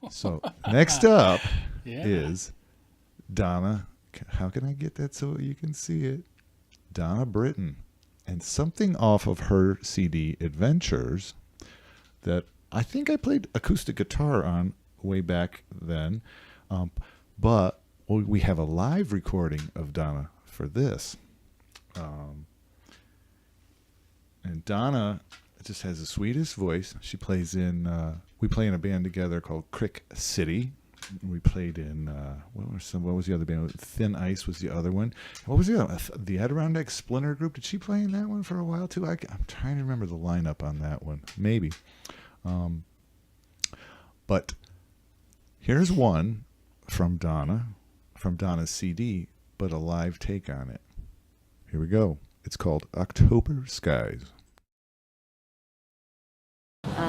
So next up Yeah. is Donna. How can I get that so you can see it? Donna Britton. And something off of her CD Adventures that I think I played acoustic guitar on way back then. But we have a live recording of Donna for this. And Donna just has the sweetest voice. She plays in, we play in a band together called Crick City. We played in, what was the other band? Thin Ice was the other one. What was the other? The Adirondack Splinter Group. Did she play in that one for a while too? I'm trying to remember the lineup on that one. Maybe. But here's one from Donna's CD, but a live take on it. Here we go. It's called October Skies.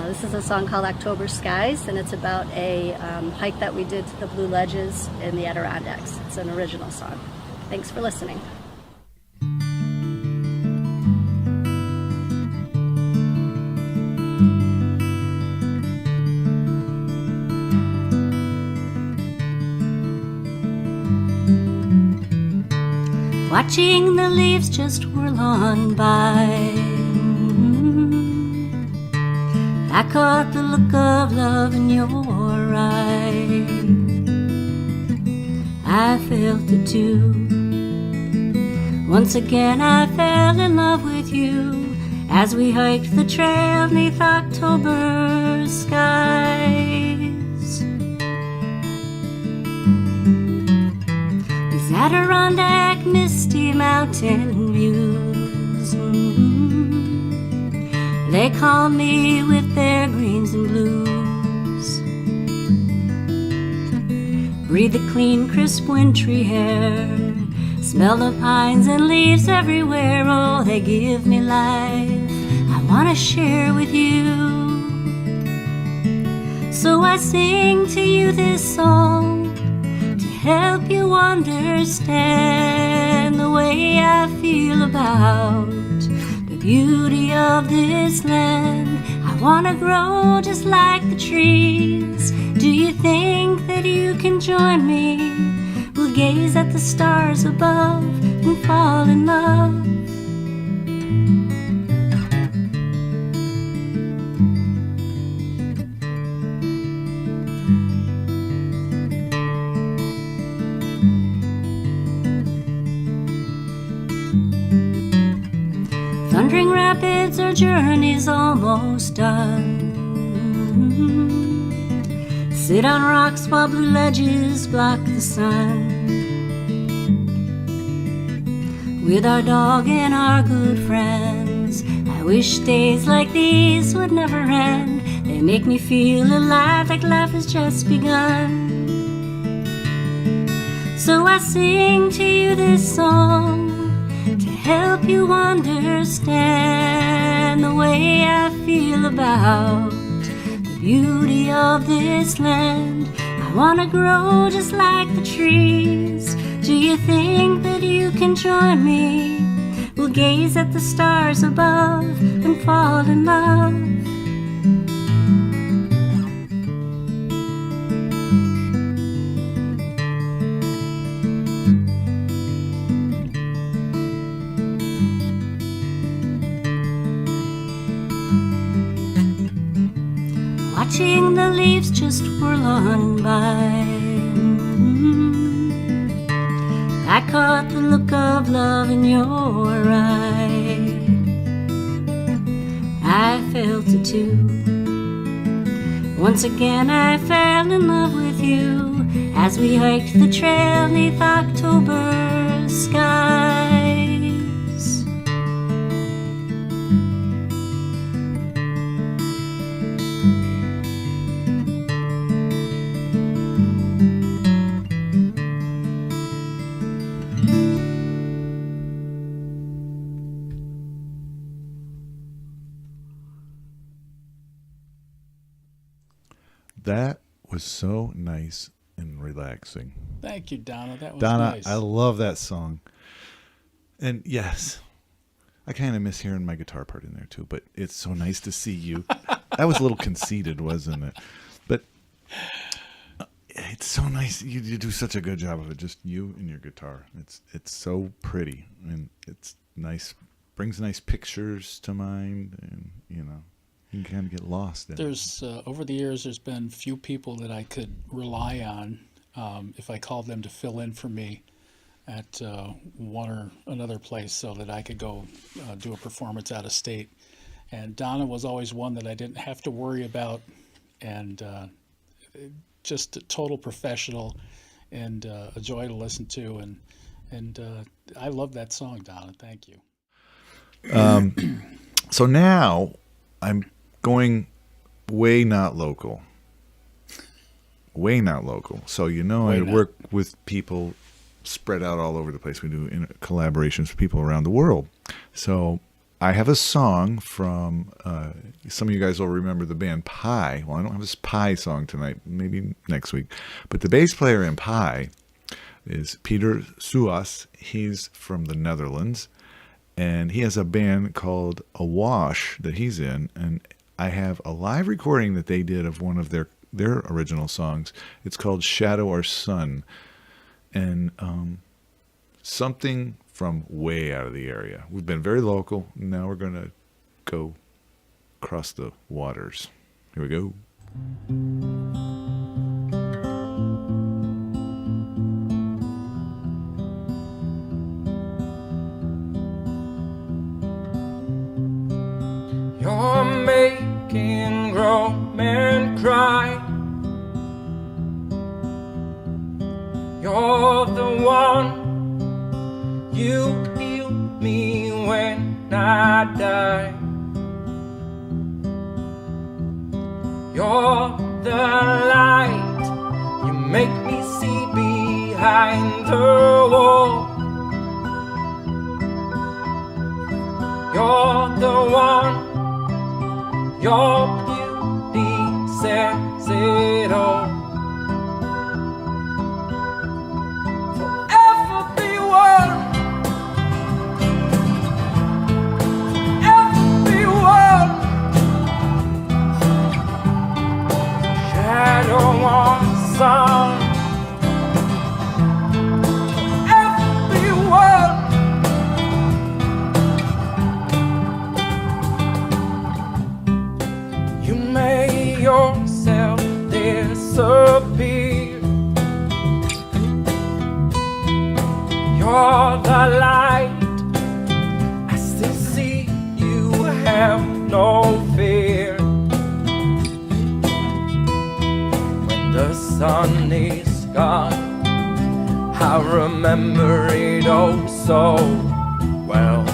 This is a song called October Skies, and it's about a hike that we did to the Blue Ledges in the Adirondacks. It's an original song. Thanks for listening. Watching the leaves just whirl on by, I caught the look of love in your eyes. I felt it too. Once again I fell in love with you as we hiked the trail 'neath October skies. These Adirondack misty mountain views, they call me with their greens and blues. Breathe the clean, crisp, wintry air, smell the pines and leaves everywhere. Oh, they give me life I want to share with you. So I sing to you this song to help you understand the way I feel about the beauty of this land. I want to grow just like the trees. Do you think that you can join me? We'll gaze at the stars above and fall in love. Thundering rapids, our journey's almost done. Sit on rocks while blue ledges block the sun. With our dog and our good friends, I wish days like these would never end. They make me feel alive, like life has just begun. So I sing to you this song to help you understand the way I feel about the beauty of this land. I want to grow just like the trees. Do you think that you can join me? We'll gaze at the stars above and fall in love. Watching the leaves just whirl on by, I caught the look of love in your eye. I felt it too. Once again I fell in love with you as we hiked the trail 'neath October skies. That was so nice and relaxing. Thank you, Donna. That was Donna, nice. I love that song. And yes, I kind of miss hearing my guitar part in there too, but it's so nice to see you. That was a little conceited, wasn't it? But It's so nice. You do such a good job of it. Just you and your guitar. It's so pretty, and it's nice. Brings nice pictures to mind, and you can kind of get lost in it. There's over the years, there's been few people that I could rely on if I called them to fill in for me at one or another place, so that I could go do a performance out of state. And Donna was always one that I didn't have to worry about, and just a total professional, and a joy to listen to. And I love that song, Donna. Thank you. So now I'm going way not local. So I work with people spread out all over the place. We do collaborations with people around the world. So I have a song from some of you guys will remember the band P.ii. Well, I don't have this P.ii song tonight, maybe next week. But the bass player in P.ii is Peter Suas. He's from the Netherlands, and he has a band called Awash that he's in. And I have a live recording that they did of one of their original songs. It's called Shadow or Sun, and something from way out of the area. We've been very local. Now we're going to go across the waters. Here we go. You're making grown men cry. You're the one. You heal me when I die. You're the light. You make me see behind the wall. You're the one. Your beauty says it all. Forever be one. Forever be one. Shadow on sun. Forever be one. May yourself disappear. You're the light. I still see you have no fear. When the sun is gone, I remember it oh so well.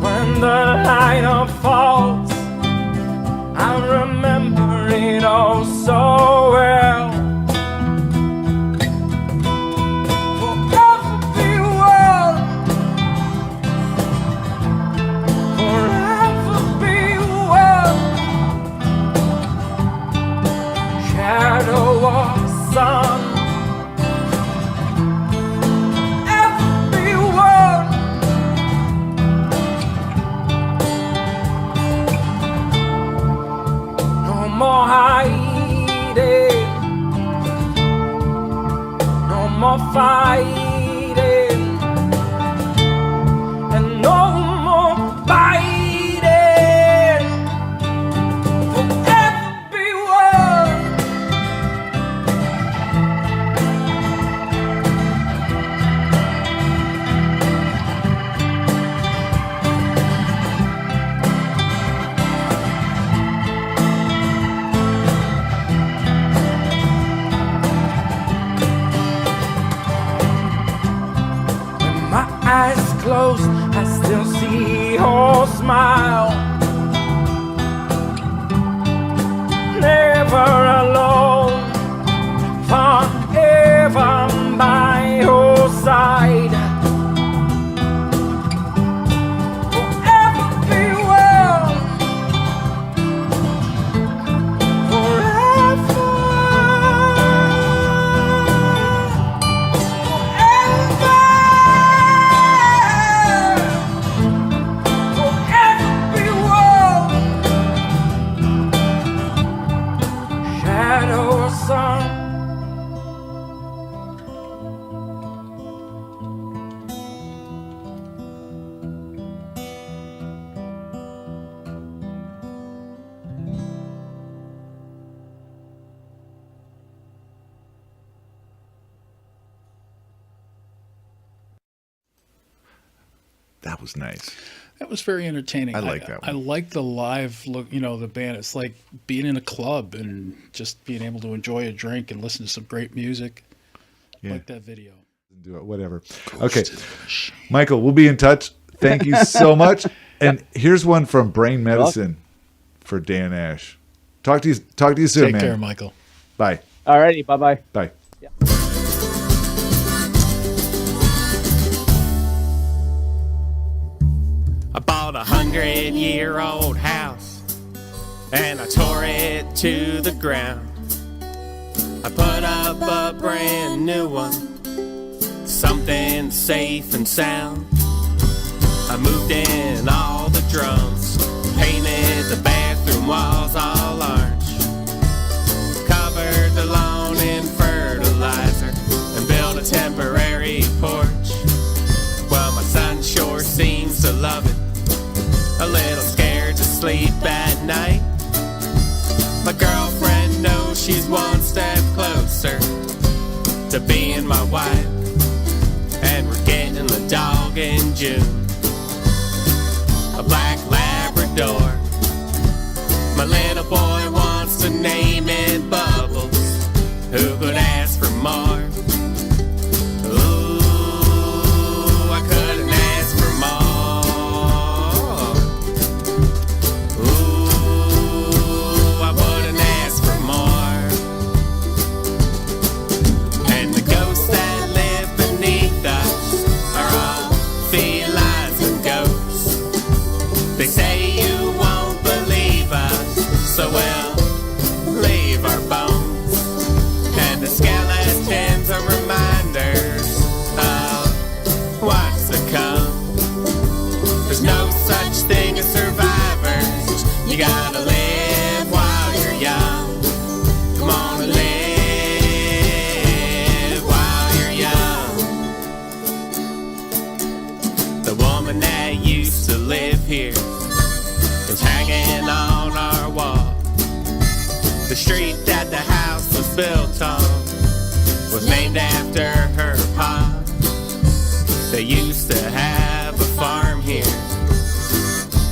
When the light falls, I remember it all so well. Forever be one. Forever be one. Shadow or sun. Forever be one. No more hiding, no more fighting, and no more biting. Forever be one. That was nice. That was very entertaining. I like that one. I like the live look, the band. It's like being in a club and just being able to enjoy a drink and listen to some great music. Yeah. Like that video. Do it, whatever. Okay. Michael, we'll be in touch. Thank you so much. And here's one from Brain Medicine for Dan Ash. Talk to you soon, Take man. care, Michael. Bye. Alrighty, bye-bye. Bye. I bought 100-year-old house and I tore it to the ground. I put up a brand new one, something safe and sound. I moved in all the drums, painted the bathroom walls all orange, covered the lawn in fertilizer, and built a temporary porch. Well, my son sure seems to love it, a little scared to sleep at night. My girlfriend knows she's one step closer to being my wife, and we're getting a dog in June, a black Labrador. My little boy wants to name it Bubbles. Who could ask for more? Ooh, I couldn't ask for more. Ooh, I wouldn't ask for more. And the ghosts that live beneath us are all felines and ghosts. They say you won't believe us, so we'll leave our bones. And the skeletons are reminders of what's to come. There's no such thing as survivors. You gotta live while you're young. Come on and live while you're young. The woman that used to live here is hanging on our wall. The street that the house was built on was named after her pa. They used to have a farm here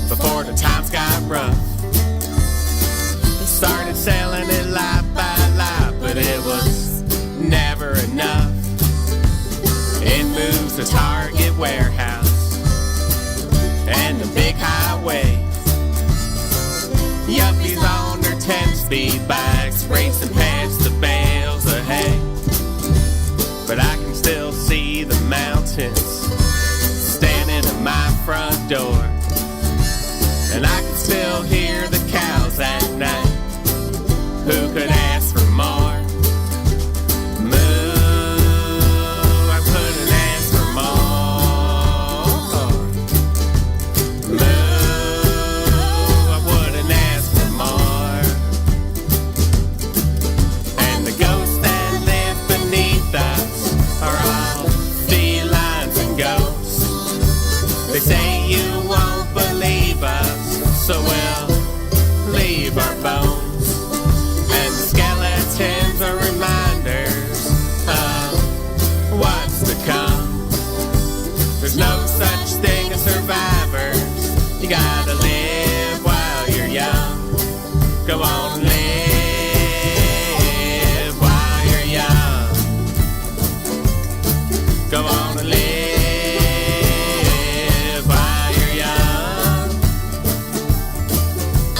before the times got rough. They started selling it lot by lot, but it was never enough. It moves the Target warehouse and the big highway. Yuppies on their 10-speed bikes racing past the bales of hay. But I can still see the mountains standing at my front door, and I can still hear the cows at night. Who could ask for more? Moo, I couldn't ask for more. Moo, I wouldn't ask for more. And the ghosts that live beneath us are all felines and ghosts. They say you won't believe us, so we'll leave our bones. And the skeletons are reminders of what's to come. There's no such thing as survivors. You gotta live while you're young. Go on and live while you're young. Go on and live while you're young.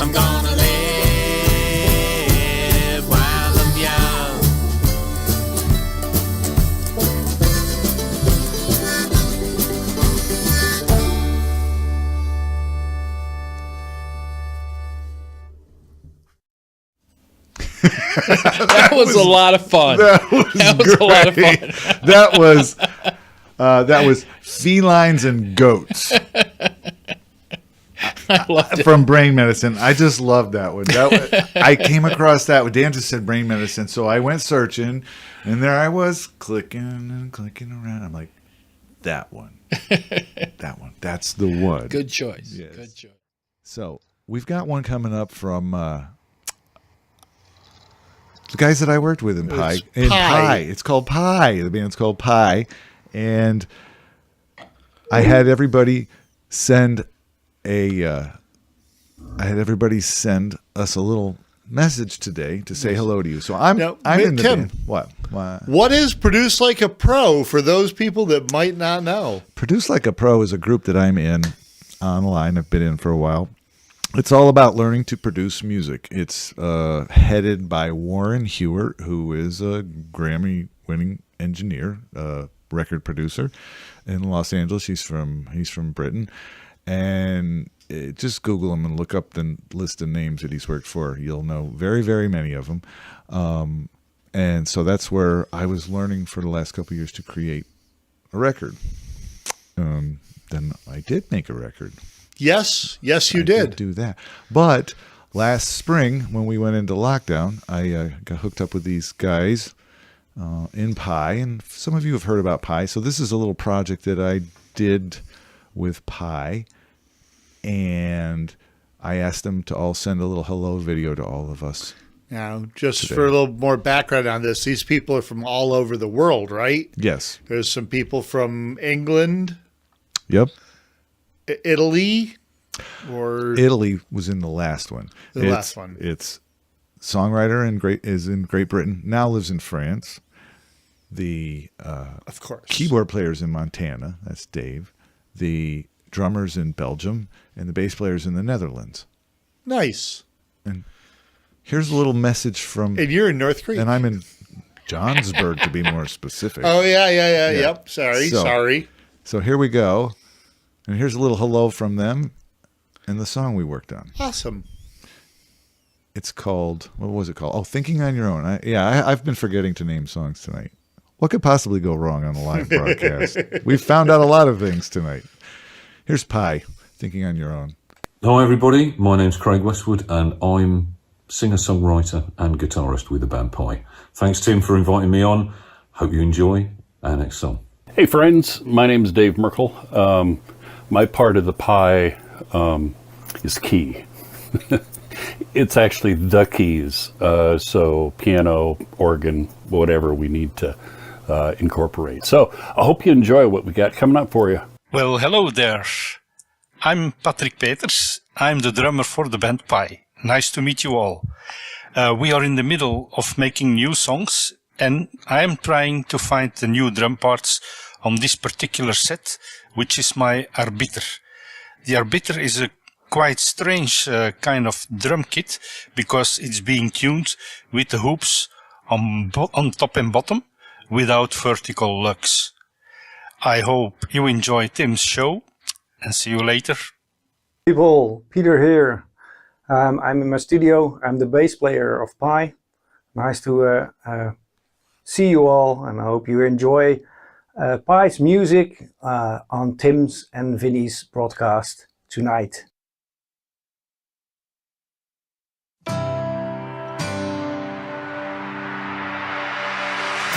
I'm gonna live while I'm young. That was a lot of fun. That was a lot of great. fun. That was felines and goats I loved it. from Brain Medicine. I just loved that one. I came across that. Dan just said Brain Medicine, so I went searching, and there I was clicking and clicking around. I'm like, that one, that one. That's the one. Good choice. Yes. Good choice. So we've got one coming up from the guys that I worked with in Pi. It's called P.ii. The band's called P.ii. And I had everybody send I had everybody send us a little message today to say hello to you. So I'm in the Tim, band. What? What is Produce Like a Pro for those people that might not know? Produce Like a Pro is a group that I'm in online. I've been in for a while. It's all about learning to produce music. It's headed by Warren Hewart, who is a Grammy-winning engineer, record producer in Los Angeles. He's from Britain, and just Google him and look up the list of names that he's worked for. You'll know very, very many of them. And so that's where I was learning for the last couple of years to create a record. Then I did make a record. Yes, you I did. do that. But last spring, when we went into lockdown, I got hooked up with these guys in P.ii, and some of you have heard about P.ii. So this is a little project that I did with P.ii, and I asked them to all send a little hello video to all of us. Now, just today. for a little more background on this, these people are from all over the world, right? Yes. There's some people from England, Yep. Italy, or Italy was in the last one. last one. It's songwriter is in Great Britain, now lives in France. The of course, keyboard player's in Montana. That's Dave. The drummer's in Belgium, and the bass player's in the Netherlands. Nice. And here's a little message from... And you're in North Korea. And I'm in Johnsburg, to be more specific. Oh, yeah. Yep. Sorry. So here we go. And here's a little hello from them and the song we worked on. Awesome. It's called... What was it called? Oh, Thinking on Your Own. I've been forgetting to name songs tonight. What could possibly go wrong on a live broadcast? We've found out a lot of things tonight. Here's P.ii, Thinking on Your Own. Hi everybody, my name's Craig Westwood and I'm singer-songwriter and guitarist with the band P.ii. Thanks Tim for inviting me on. Hope you enjoy our next song. Hey friends, my name's Dave Merkel. My part of the P.ii is key. It's actually the keys, so piano, organ, whatever we need to incorporate. So I hope you enjoy what we got coming up for you. Well, hello there. I'm Patrick Peters. I'm the drummer for the band P.ii. Nice to meet you all. We are in the middle of making new songs, and I'm trying to find the new drum parts on this particular set, which is my Arbiter. The Arbiter is a quite strange kind of drum kit, because it's being tuned with the hoops on top and bottom without vertical lugs. I hope you enjoy Tim's show, and see you later. People, Peter here. I'm in my studio. I'm the bass player of P.ii. Nice to see you all, and I hope you enjoy P.ii.'s music on Tim's and Vinny's broadcast tonight.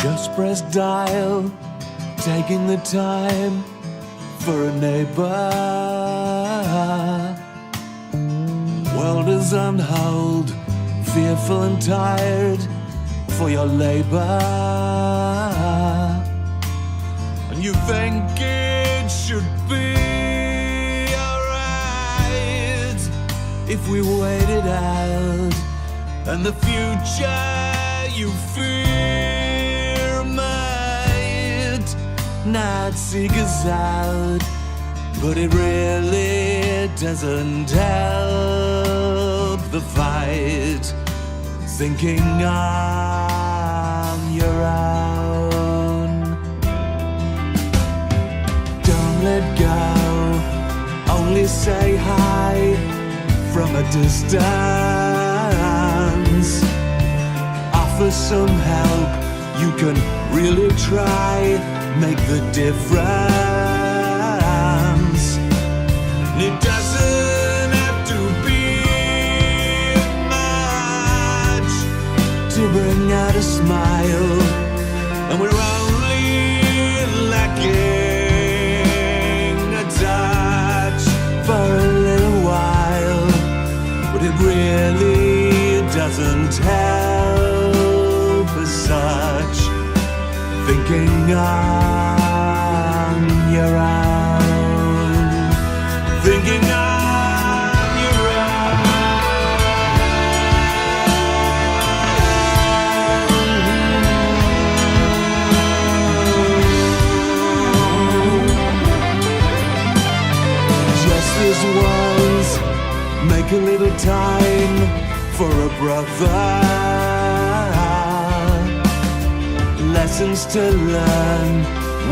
Just press dial, taking the time for a neighbor. World is on hold, fearful and tired for your labor. And you think it should be alright if we wait it out, and the future you fear might not seek us out, but it really doesn't help the fight. Thinking on your own, don't let go, only say hi from a distance. Offer some help, you can really try, make the difference. It doesn't have to be much to bring out a smile, and we're only lacking a touch for a little while, but it really doesn't help as such. Thinking on your own. time for a brother. Lessons to learn,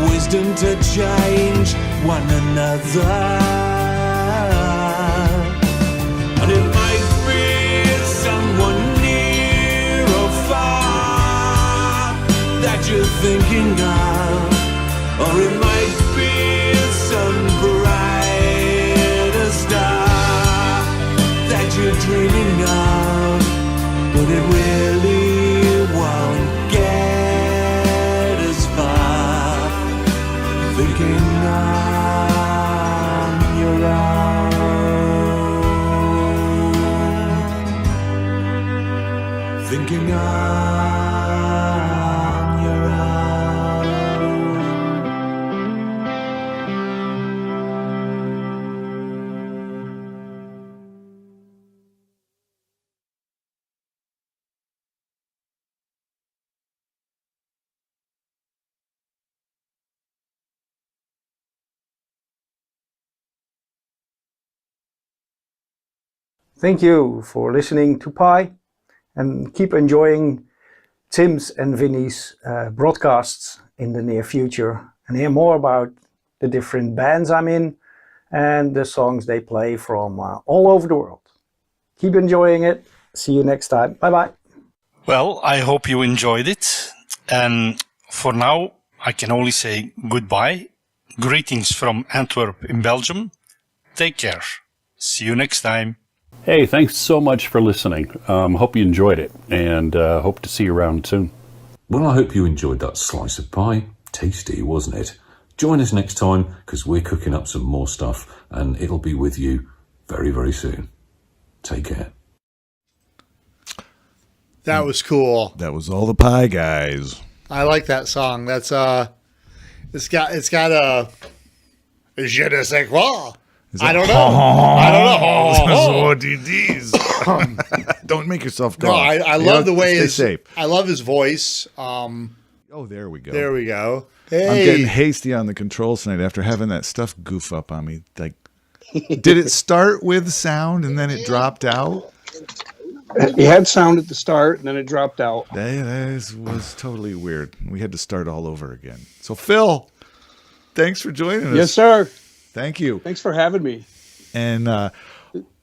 wisdom to change one another. And it might be someone near or far that you're thinking of, or it might be some brighter star that you're dreaming of, but it really won't get as far thinking on your own, thinking on your own. Thank you for listening to Pi, and keep enjoying Tim's and Vinny's broadcasts in the near future, and hear more about the different bands I'm in and the songs they play from all over the world. Keep enjoying it. See you next time. Bye bye. Well, I hope you enjoyed it. And for now, I can only say goodbye. Greetings from Antwerp in Belgium. Take care. See you next time. Hey, thanks so much for listening. Hope you enjoyed it, and hope to see you around soon. Well, I hope you enjoyed that slice of pie. Tasty, wasn't it? Join us next time, because we're cooking up some more stuff, and it'll be with you very, very soon. Take care. That was cool. That was all the Pie Guys. I like that song. That's it's got a je ne sais quoi. I don't know. What it is. Don't make yourself No, talk. I love the way safe. I love his voice. Oh, there we go. There we go. I'm Hey. getting hasty on the controls tonight after having that stuff goof up on me. Like, did it start with sound and then it dropped out? You had sound at the start, and then it dropped out. That was totally weird. We had to start all over again. So, Phil, thanks for joining us. Yes, sir. Thank you. Thanks for having me. And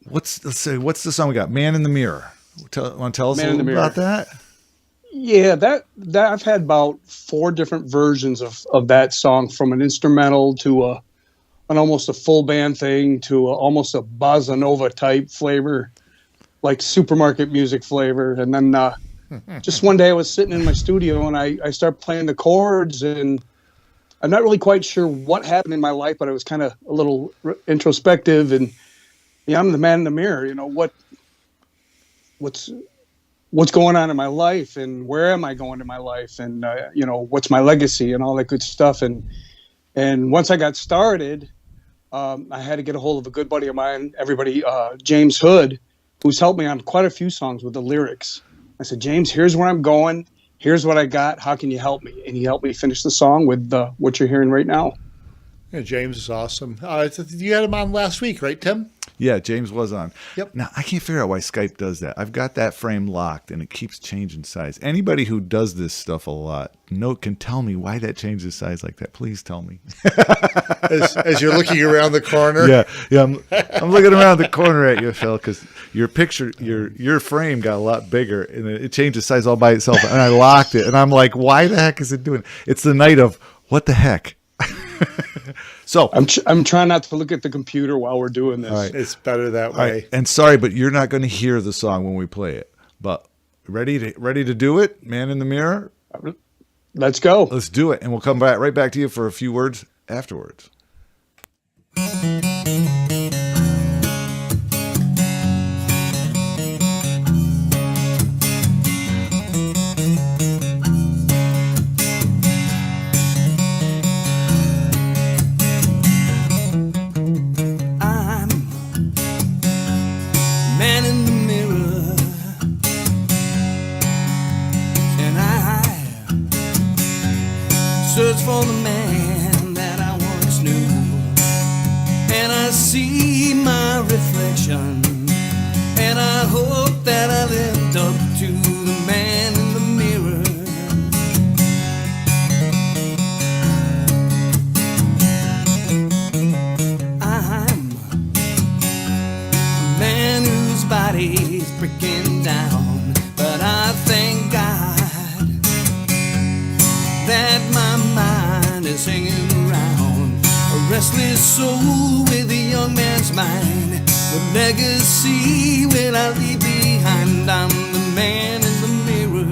what's the song we got? Man in the Mirror. Want to tell us Man a in the little about Mirror. that? Yeah, that I've had about 4 different versions of that song, from an instrumental to an almost a full band thing to almost a bossa nova type flavor, like supermarket music flavor. And then just one day I was sitting in my studio and I started playing the chords, and I'm not really quite sure what happened in my life, but I was kind of a little introspective, and yeah, I'm the man in the mirror. You know, what's going on in my life, and where am I going in my life, and you know, what's my legacy and all that good stuff. And once I got started, I had to get a hold of a good buddy of mine, James Hurd, who's helped me on quite a few songs with the lyrics. I said, James, here's where I'm going. Here's what I got. How can you help me? And he helped me finish the song with what you're hearing right now. Yeah, James is awesome. You had him on last week, right, Tim? Yeah, James was on. Yep. Now, I can't figure out why Skype does that. I've got that frame locked, and it keeps changing size. Anybody who does this stuff a lot can tell me why that changes size like that. Please tell me. As you're looking around the corner. Yeah. I'm looking around the corner at you, Phil, because your picture, your frame got a lot bigger, and it changes size all by itself. And I locked it, and I'm like, why the heck is it doing it? It's the night of what the heck. So I'm trying not to look at the computer while we're doing this. All right. It's better that way. Right. And sorry, but you're not going to hear the song when we play it. But ready to do it, Man in the Mirror? Let's go. Let's do it, and we'll come right back to you for a few words afterwards. Search for the man that I once knew, and I see my reflection, and I is breaking down, but I thank God that my mind is hanging around. A restless soul with a young man's mind. What legacy will I leave behind? I'm the man in the mirror.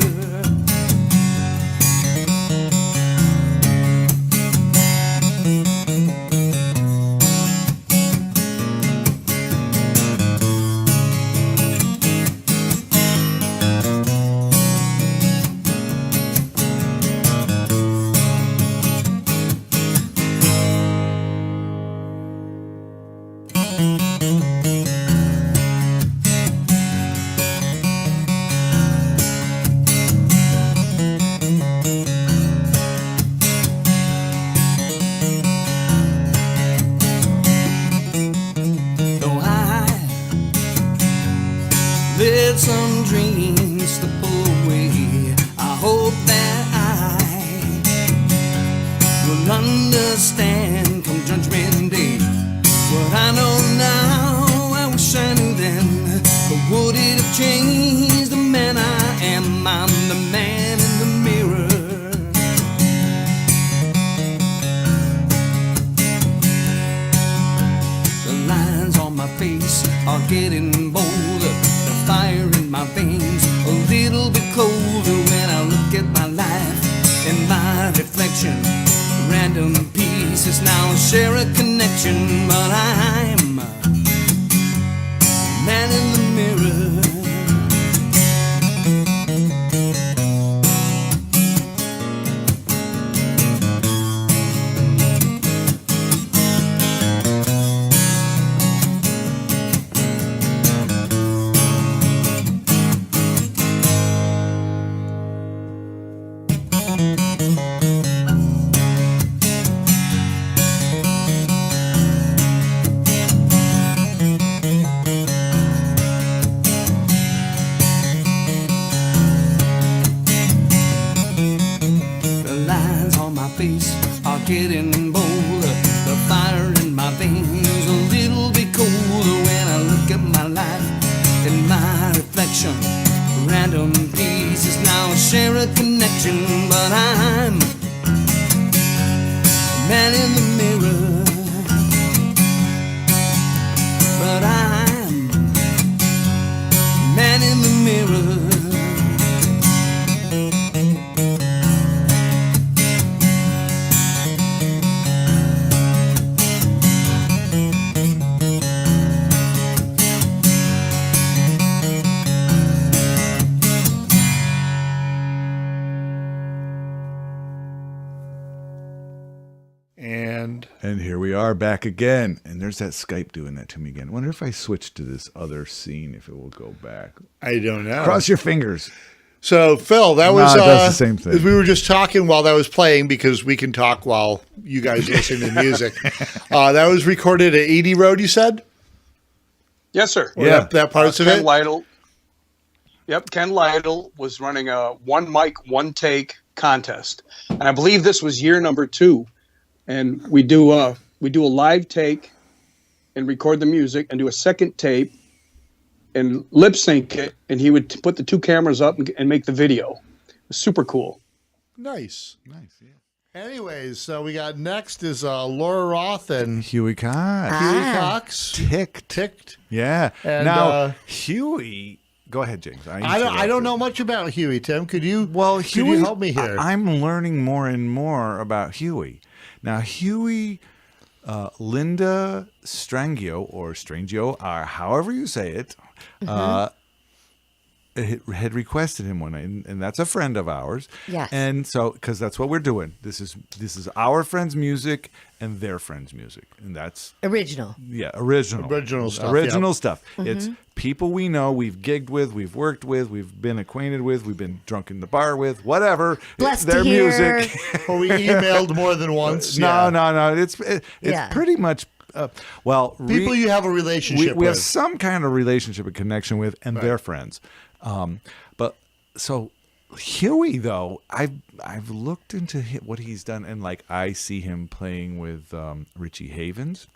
Let some dreams slip away. I hope that I will understand come judgment day. What I know now, I wish I knew then. But would it have changed the man I am? I'm the man in the mirror. The lines on my face are getting bolder. Fire in my veins, a little bit colder when I look at my life and my reflection. Random pieces now share a connection, but I'm a man in the mirror. Getting bolder, the fire in my veins a little bit colder when I look at my life and my reflection. Random pieces now share a connection, but I'm a man in the mirror. But I'm a man in the mirror. And here we are back again. And there's that Skype doing that to me again. Wonder if I switch to this other scene, if it will go back. I don't know. Cross your fingers. So, Phil, that was it does the same thing. We were just talking while that was playing because we can talk while you guys listen to music. That was recorded at 80 Road, you said? Yes, sir. Yeah, that parts of Ken it? Lytle. Yep, Ken Lytle was running a one mic, one take contest. And I believe this was year number 2. And we do a live take and record the music and do a second tape and lip sync it, and he would put the 2 cameras up and make the video. It was super cool. Nice, yeah. Anyways, so we got next is Laura Roth and Huey Cox. Huey Cox. Ticked. Yeah. And, now, Huey... Go ahead, James. I don't know much about Huey, Tim. Could you Huey, help me here? I'm learning more and more about Huey. Now, Huey, Linda Strangio, or Strangio, however you say it, had requested him one night, and that's a friend of ours. Yes. And so, because that's what we're doing. This is our friends' music and their friends' music, and that's original. Yeah, original stuff. Original stuff. It's people we know, we've gigged with, we've worked with, we've been acquainted with, we've been drunk in the bar with, whatever. Blessed their to hear. music. Or we emailed more than once. No. It's pretty much. People you have a relationship with. We have some kind of relationship and connection with, and they're friends. But so Huey, though, I've looked into what he's done, and like I see him playing with Richie Havens,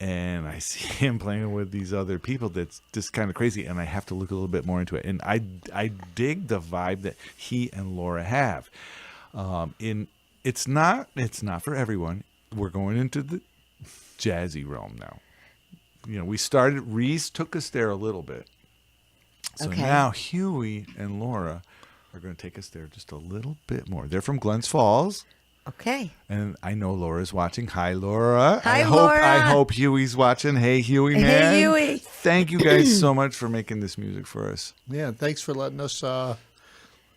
and I see him playing with these other people that's just kind of crazy, and I have to look a little bit more into it. And I dig the vibe that he and Laura have. It's not for everyone. We're going into the jazzy realm now. We started, Reese took us there a little bit. So now Huey and Laura are going to take us there just a little bit more. They're from Glens Falls. Okay. And I know Laura's watching. Hi, Laura. Hi, Laura. I hope Huey's watching. Hey, Huey, man. Hey, Huey. Thank you guys so much for making this music for us. Yeah, thanks for letting us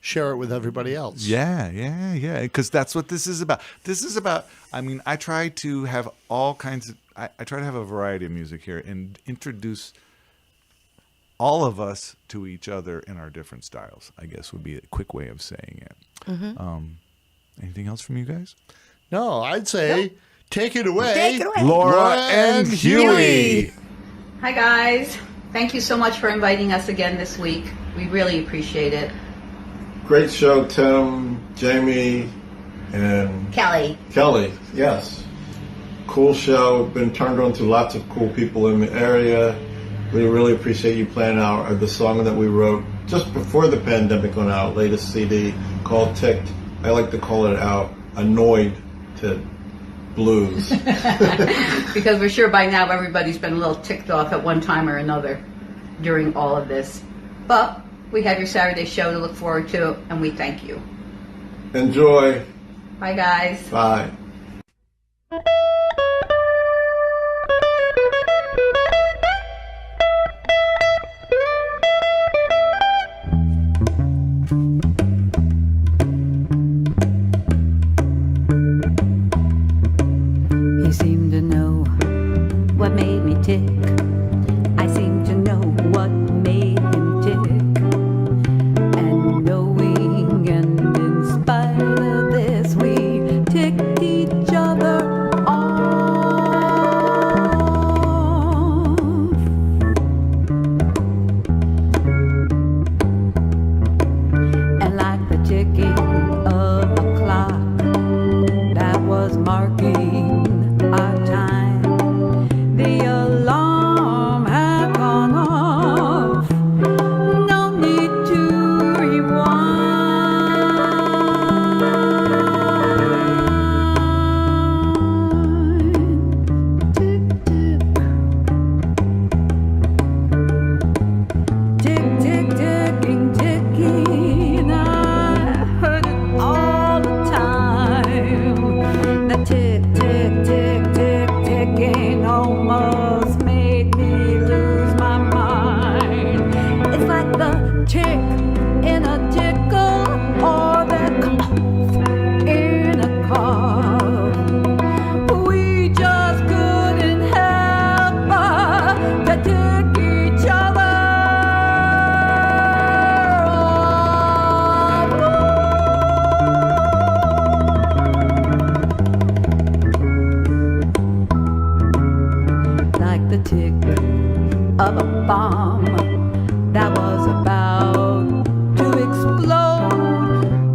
share it with everybody else. Yeah. Because that's what this is about. This is about, I try to have all kinds of, I try to have a variety of music here and introduce all of us to each other in our different styles, I guess would be a quick way of saying it. Mm-hmm. Anything else from you guys? No, I'd say take it away. Laura and Huey. Hi, guys. Thank you so much for inviting us again this week. We really appreciate it. Great show, Tim, Jamie, and Kelly. Yes. Cool show. Been turned on to lots of cool people in the area. We really appreciate you playing the song that we wrote just before the pandemic on our latest CD called Ticked. I like to call it our Annoyed to Blues. Because we're sure by now everybody's been a little ticked off at one time or another during all of this. But we have your Saturday show to look forward to, and we thank you. Enjoy. Bye, guys. Bye. He seemed to know what made me tick. I seem to know what made him tick. And knowing and in spite of this, we ticked each other off. And like the ticking of a clock that was marking our time, the alarm had gone off. No need to rewind. Tick, tick, tick, ticking, ticking. I heard it all the time. The tick, tick, tick, tick, ticking almost made me lose my mind. It's like the tick in a tickle or the cough in a cough. We just couldn't help but to tick each other off. Like the tick of a bomb that was about to explode.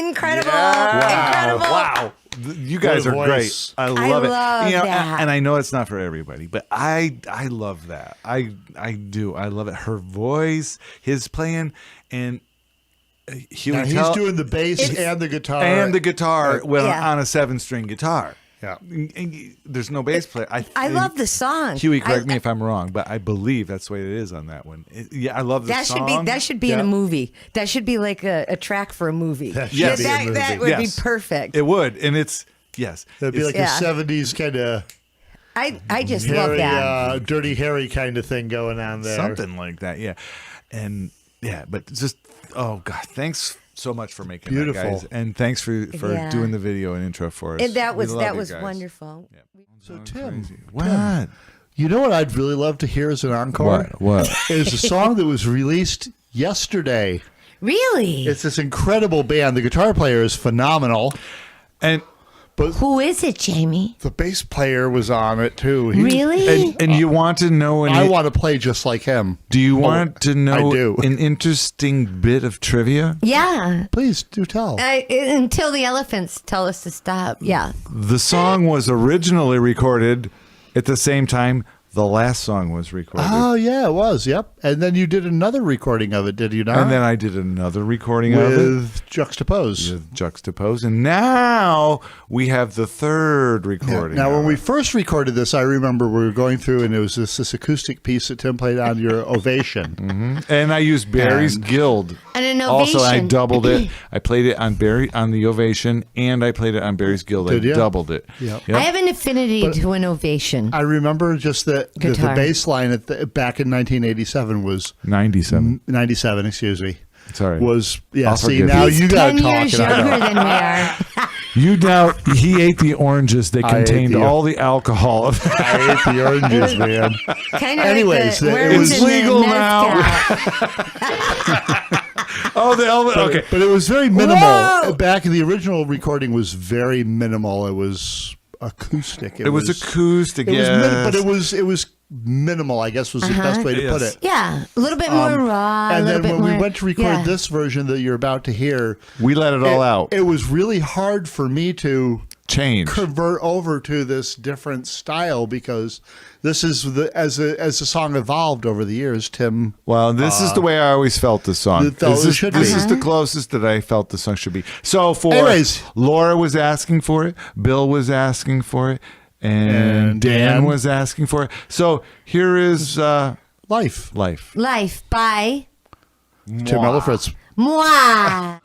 incredible. Wow. You guys are What a voice. great. I love it. love You know, that. and I know it's not for everybody, but I love that. I do. I love it. Her voice, his playing, and Now, he's doing the bass and the guitar. and the guitar Yeah. on a 7-string guitar. Yeah. And there's no bass player. I love the song. Huey, correct me if I'm wrong, but I believe that's the way it is on that one. I love the That song. should be in a movie. That should be like a track for a movie. That should Yes. be a movie. That would Yes. be perfect. It would, and it's yes. That'd be It's- like a 70s kind of I just love Harry, that. Dirty Harry kind of thing going on there. something like that. Yeah, and but just oh god, thanks so much for making Beautiful. that, guys, and thanks for Yeah. doing the video and intro for us. And that We was love you guys. wonderful. So, Tim, What? you know what I'd really love to hear as an encore? What? Is a song that was released yesterday. Really? It's this incredible band. The guitar player is phenomenal. And Who is it, Jamie? the bass player was on it too. Really? and you want to know? I want to play just like him. Do you want to know I do. an interesting bit of trivia? Yeah. Please do tell. Until the elephants tell us to stop. Yeah. The song was originally recorded at the same time the last song was recorded. Oh, yeah, it was. Yep. And then you did another recording of it, did you not? And then I did another recording of it. with Juxtapose. With Juxtapose. And now we have the third recording. Now, when of we it. first recorded this, I remember we were going through, and it was this acoustic piece that Tim played on your Ovation. And I used Barry's And- Guild. And an Also, I ovation. doubled it. I played it on the Ovation, and I played it on Barry's Guild. Did I ya? doubled it. Yep. I have an affinity But- to an ovation. I remember just that the Guitar. bass line back in 1987 was 97. 97, excuse me. Sorry. Was I'll see forgive now you. you got to 10 talk. years and I younger don't. than we are. You doubt he ate the oranges that I ate contained the- all the alcohol. I ate the oranges, man. Kind of Anyways, like the it worms was in the legal now. mezcal. Oh, the Elvis. But, Okay. but it was very minimal. Whoa! Back in the original recording was very minimal. It was acoustic. It was acoustic, It was yes. but it was minimal, I guess was the best way to put Yes. it. Yeah, a little bit more raw. And a little then bit when we more- went to record yeah. this version that you're about to hear, We let it all out. It was really hard for me to Change. convert over to this different style because this is as the song evolved over the years. Tim, Well, this is the way I always felt the song. It felt This it is, should this be. is the closest that I felt the song should be. So for Anyways. Laura was asking for it, Bill was asking for it, and Dan Dan. was asking for it. So here is Life. Life. Life by Tim Ellifritz. Moi.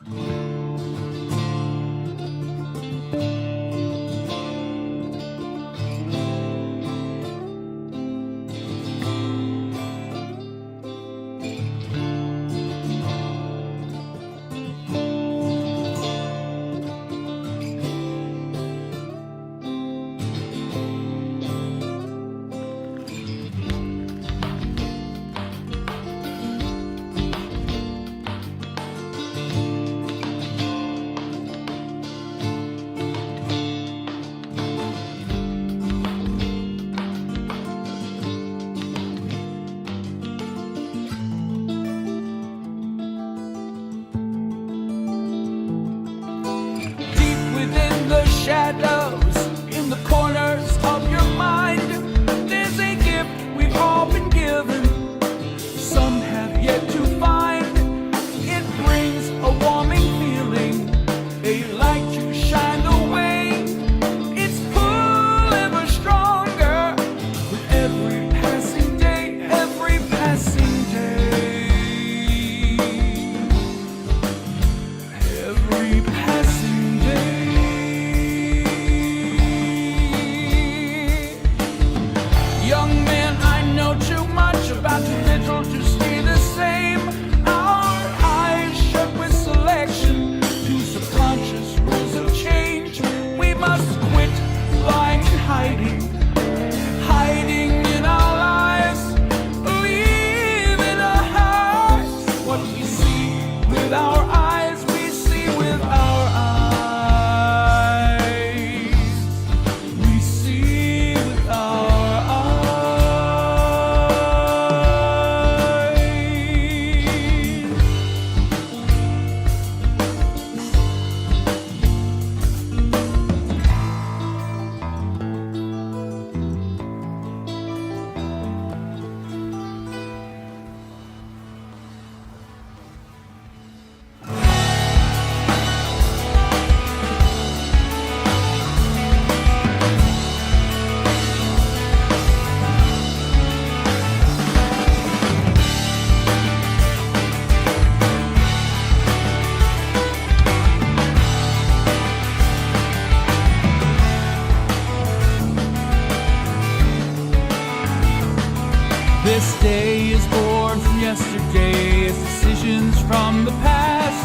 day is born from yesterday, it's decisions from the past.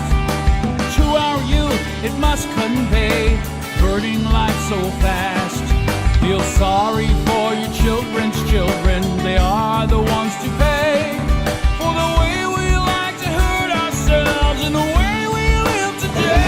To our youth, it must convey, burning life so fast. Feel sorry for your children's children, they are the ones to pay for the way we like to hurt ourselves and the way we live today.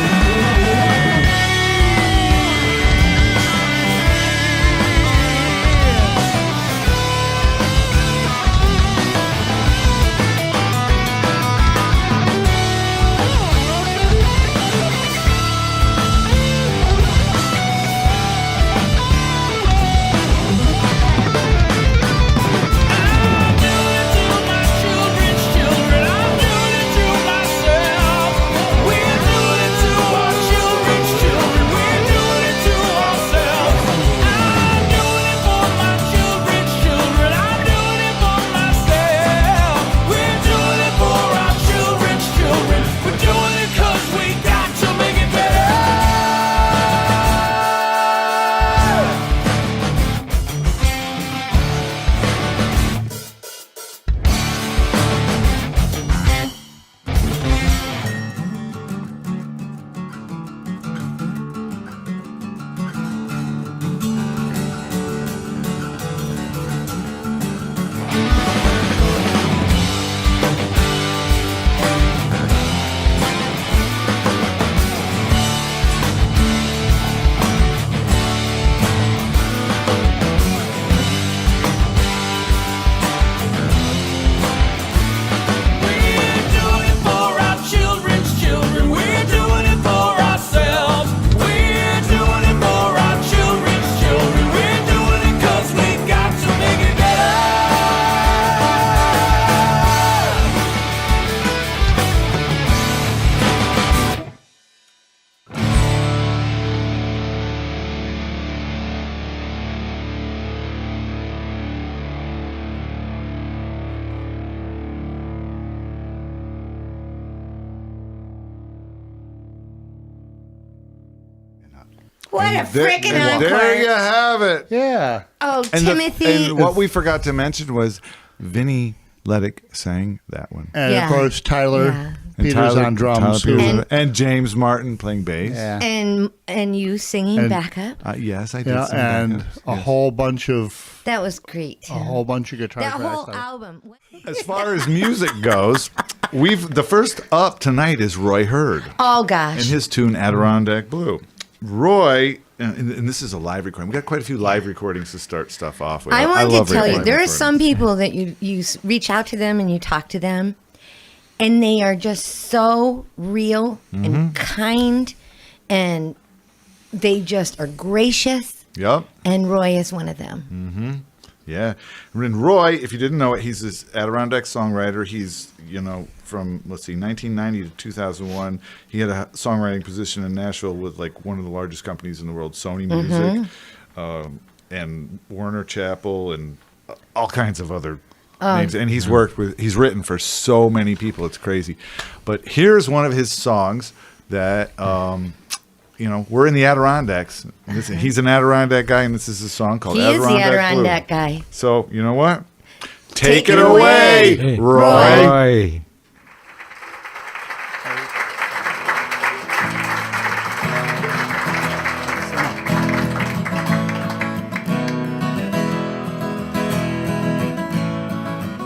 What a freaking encore. There you have it. Yeah. Oh, And Timothy. and what we forgot to mention was Vinny Ledick sang that one. And of course, Tyler And Peters on drums. and James Martin playing bass. Yeah. And you singing backup. Yes, I did. Yeah, sing and backup. a whole bunch of That was great. a whole bunch of guitar That tracks. whole album. As far as music goes, the first up tonight is Roy Hurd. Oh gosh. And his tune Adirondack Blue. Roy, and this is a live recording. We got quite a few live recordings to start stuff off with. I want to love tell you, live there are recordings. some people that you reach out to them and you talk to them, and they are just so real and kind, and they just are gracious. Yep. And Roy is one of them. Mm-hmm. Yeah. And Roy, if you didn't know it, he's this Adirondack songwriter. He's, from, 1990 to 2001, he had a songwriting position in Nashville with, one of the largest companies in the world, Sony Music, and Warner Chappell, and all kinds of other names. And he's written for so many people. It's crazy. But here's one of his songs that, we're in the Adirondacks. Listen, he's an Adirondack guy, and this is a song called He is Adirondack the Adirondack Blue. guy. So, you know what? Take it away, Hey, Roy.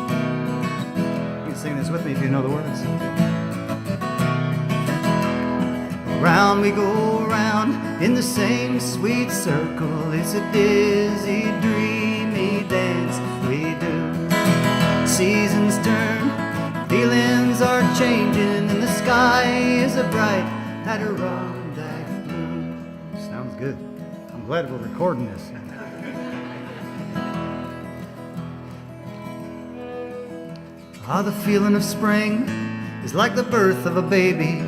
You can sing this with me if you know the words. Round we go round in the same sweet circle. It's a dizzy, dreamy dance we do. Seasons turn, feelings are changing, and the sky is a bright Adirondack blue. Sounds good. I'm glad we're recording this. Ah, the feeling of spring is like the birth of a baby.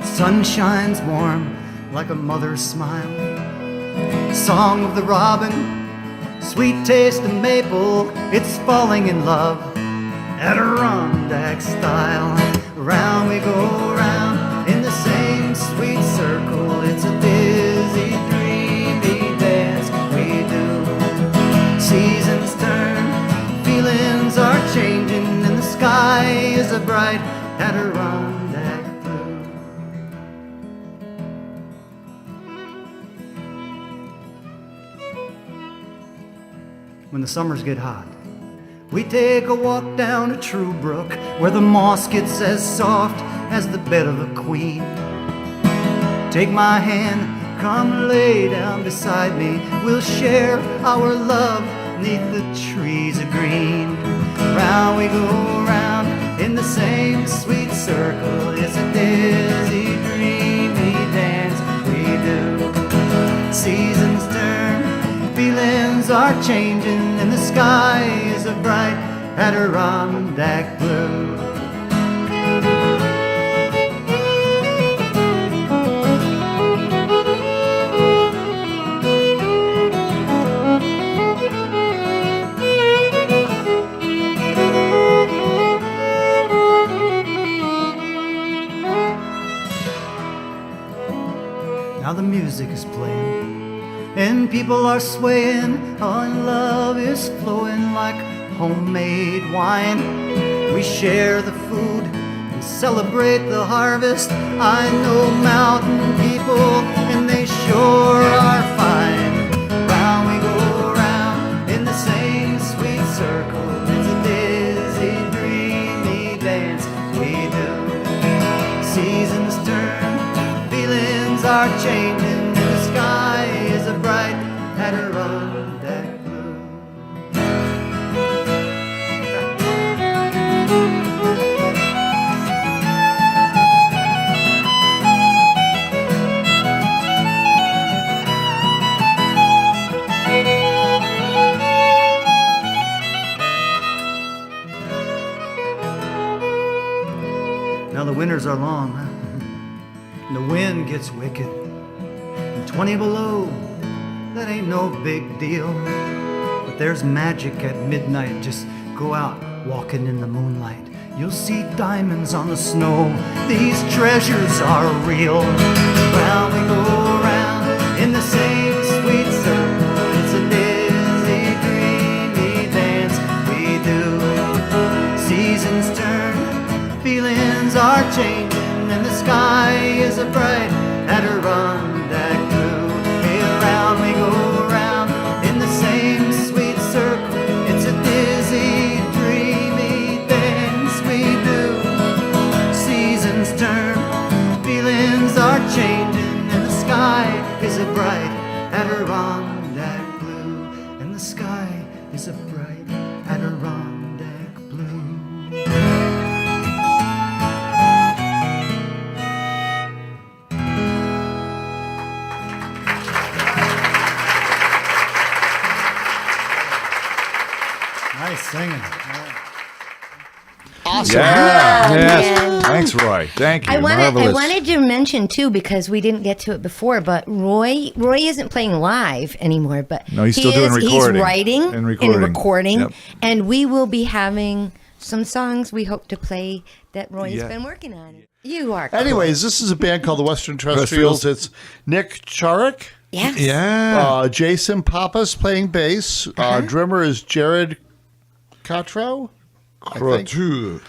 Sun shines warm like a mother's smile. Song of the robin, sweet taste of maple. It's falling in love, Adirondack style. Round we go round in the same sweet circle. It's a dizzy, dreamy dance we do. Seasons turn, feelings are changing. a bright Adirondack blue. When the summers get hot, we take a walk down a true brook where the moss gets as soft as the bed of a queen. Take my hand, come lay down beside me. We'll share our love 'neath the trees of green. Round we go round in the same sweet circle. It's a dizzy, dreamy dance we do. Seasons turn, feelings are changing, and the sky is a bright Adirondack blue. Now the music is playing, and people are swaying, and love is flowing like homemade wine. We share the food and celebrate the harvest. I know mountain people, and they sure are fine. Round we go round in the same sweet circle. It's a dizzy, dreamy dance we do. Seasons turn, feelings are changing, and the sky is a bright Adirondack blue. Now the winters are long, and the wind gets wicked, and 20 below, that ain't no big deal. But there's magic at midnight. Just go out walking in the moonlight. You'll see diamonds on the snow. These treasures are real. Round we go round in the same sweet circle. It's a dizzy, dreamy dance we do. Seasons turn, feelings are changing, and the sky is a bright Adirondack blue. Hey, around we go round in the same sweet circle. It's a dizzy, dreamy dance we do. Seasons turn, feelings are changing, and the sky is a bright Adirondack blue. And the sky is a bright Adirondack blue. Nice singing. Awesome. Yeah. Yes. man. Thanks, Roy. Thank you. I Marvelous. wanted to mention too, because we didn't get to it before, but Roy isn't playing live anymore, but No, he's still doing recording. He's writing And recording. Yep. and we will be having some songs we hope to play that Roy Yeah. has been working on. You are cool. Anyways, this is a band called the Western Terrestrials. It's Nick Charek. Yes. Yeah. Jason Pappas playing bass. Drummer is Jared Cottrell. Crotu.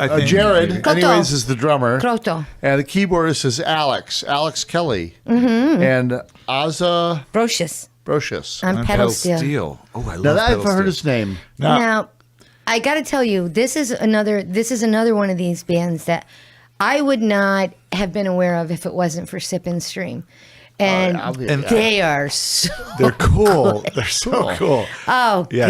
I think. Jared, Koto. anyways, is the drummer. Kroto. And the keyboardist is Alex Kelly. Mm-hmm. And Azza Brocious. on pedal steel. Oh, I love Now that pedal I've heard steel. his name. Now, I got to tell you, this is another one of these bands that I would not have been aware of if it wasn't for Sip and Stream. And, And they are so They're cool. cool. They're so cool. Oh, Yes.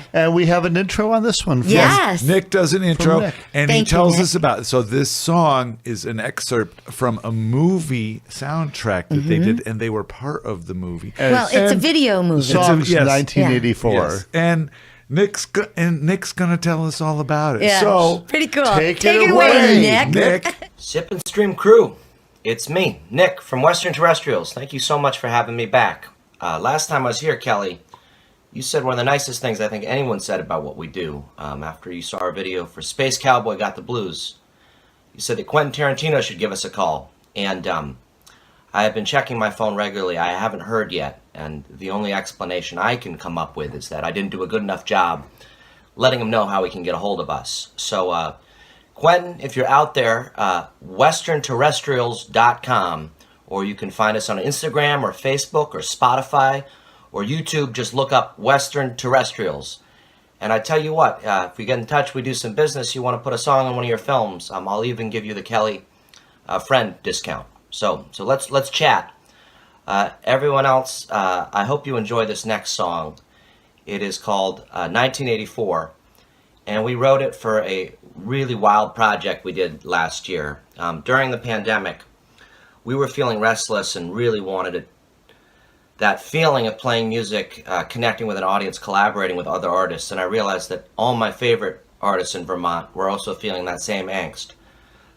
God. And we have an intro on this one. Yes. Nick does an intro, Nick. and Thank he you, tells Nick. us about. So this song is an excerpt from a movie soundtrack that they did, and they were part of the movie. Well, it's a video movie. The song's yes. 1984. Yes. And Nick's gonna tell us all about it. Yeah. So Pretty cool. Take Take it it away, away, Nick. Nick, Sip and Stream crew, it's me, Nick from Western Terrestrials. Thank you so much for having me back. Last time I was here, Kelly, you said one of the nicest things I think anyone said about what we do. After you saw our video for Space Cowboy Got the Blues, you said that Quentin Tarantino should give us a call. And I have been checking my phone regularly. I haven't heard yet. And the only explanation I can come up with is that I didn't do a good enough job letting him know how he can get a hold of us. So, Quentin, if you're out there, westernterrestrials.com, or you can find us on Instagram or Facebook or Spotify or YouTube. Just look up Western Terrestrials. And I tell you what, if we get in touch, we do some business, you want to put a song on one of your films, I'll even give you the Kelly friend discount. So let's chat. Everyone else, I hope you enjoy this next song. It is called 1984, and we wrote it for a really wild project we did last year. During the pandemic, we were feeling restless and really wanted that feeling of playing music, connecting with an audience, collaborating with other artists, and I realized that all my favorite artists in Vermont were also feeling that same angst.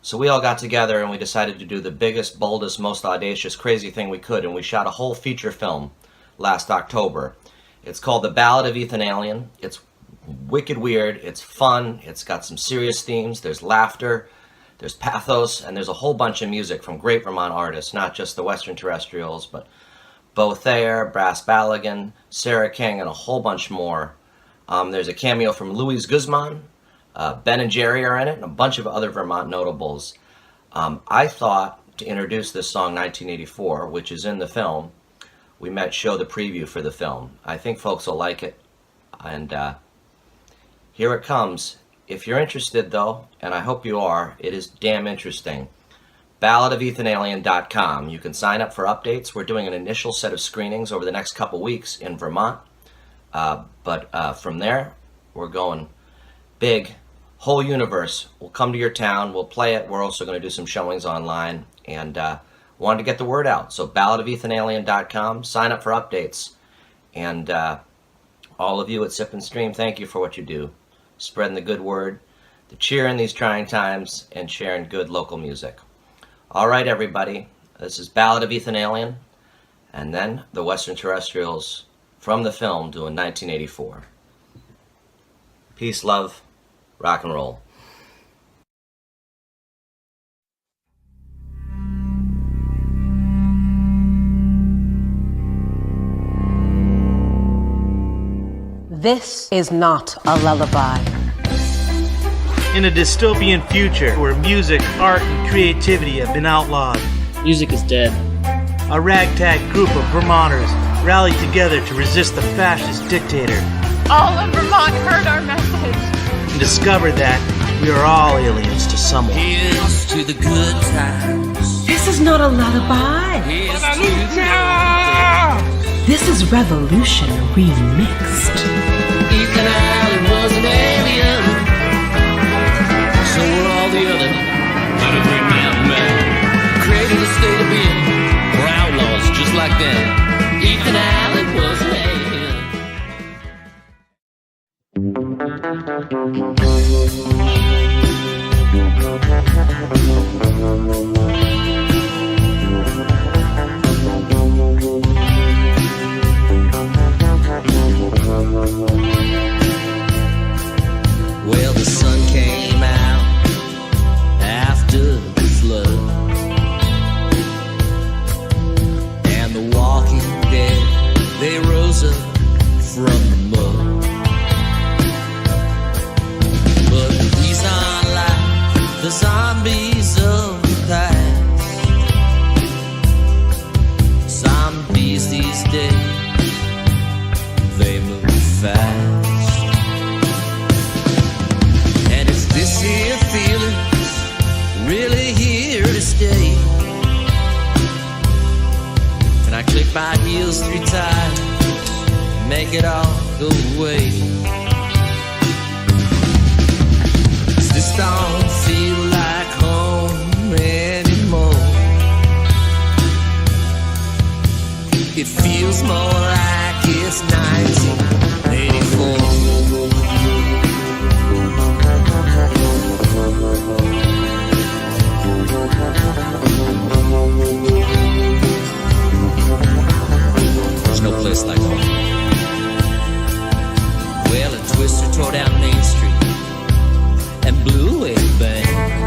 So we all got together and we decided to do the biggest, boldest, most audacious, crazy thing we could, and we shot a whole feature film last October. It's called The Ballad of Ethan Alien. It's wicked weird, it's fun, it's got some serious themes, there's laughter, there's pathos, and there's a whole bunch of music from great Vermont artists, not just the Western Terrestrials, but Bo Thayer, Brass Ballaghan, Sarah King, and a whole bunch more. There's a cameo from Luis Guzman, Ben and Jerry are in it, and a bunch of other Vermont notables. I thought to introduce this song 1984, which is in the film, we might show the preview for the film. I think folks will like it, and here it comes. If you're interested though, and I hope you are, it is damn interesting. balladofethanalien.com. You can sign up for updates. We're doing an initial set of screenings over the next couple weeks in Vermont. But from there, we're going big. Whole universe. We'll come to your town. We'll play it. We're also going to do some showings online. And wanted to get the word out. So balladofethanalien.com. Sign up for updates. And all of you at Sip and Stream, thank you for what you do. Spreading the good word, the cheer in these trying times, and sharing good local music. All right, everybody. This is Ballad of Ethan Alien, and then the Western Terrestrials from the film doing 1984. Peace, love, rock and roll. This is not a lullaby. In a dystopian future where music, art, and creativity have been outlawed, music is dead. A ragtag group of Vermonters rallied together to resist the fascist dictator. All of Vermont heard our message And discovered that we are all aliens to someone. Here's to the good times. This is not a lullaby. This is Revolution remixed. Ethan Allen was an alien. So were all the other great men. Created a state of being. We're outlaws just like them. Ethan Allen was an Well, the sun came out after the flood, and the walking dead, they rose up from the mud. But these aren't like the zombies of the past. Zombies these days, they move fast. This here feeling's really here to stay. Can I click my heels 3 times, make it all go away? 'Cause this don't feel like home anymore. It feels more like it's 1984. There's no place like home. Well, a twister tore down Main Street and blew away the bank.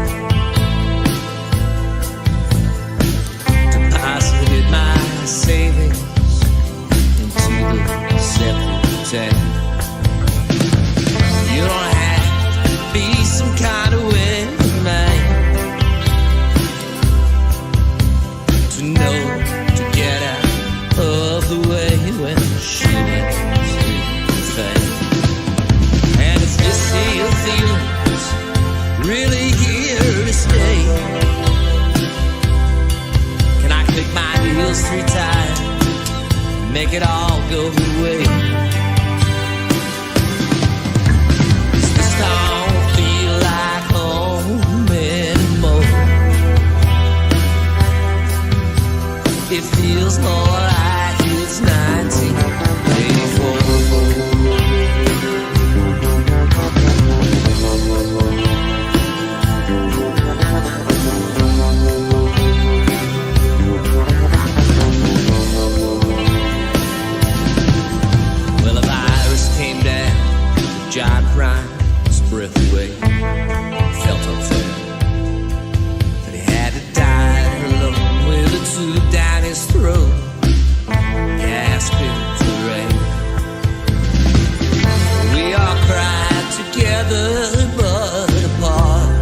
just 3 times, make it all go away. This don't feel like home anymore. It feels more like it's 1984. Well, a virus came down, John Prime's breath away. Felt unfair that he had to die alone with a tube down his throat, gasping for air. We all cried together but apart,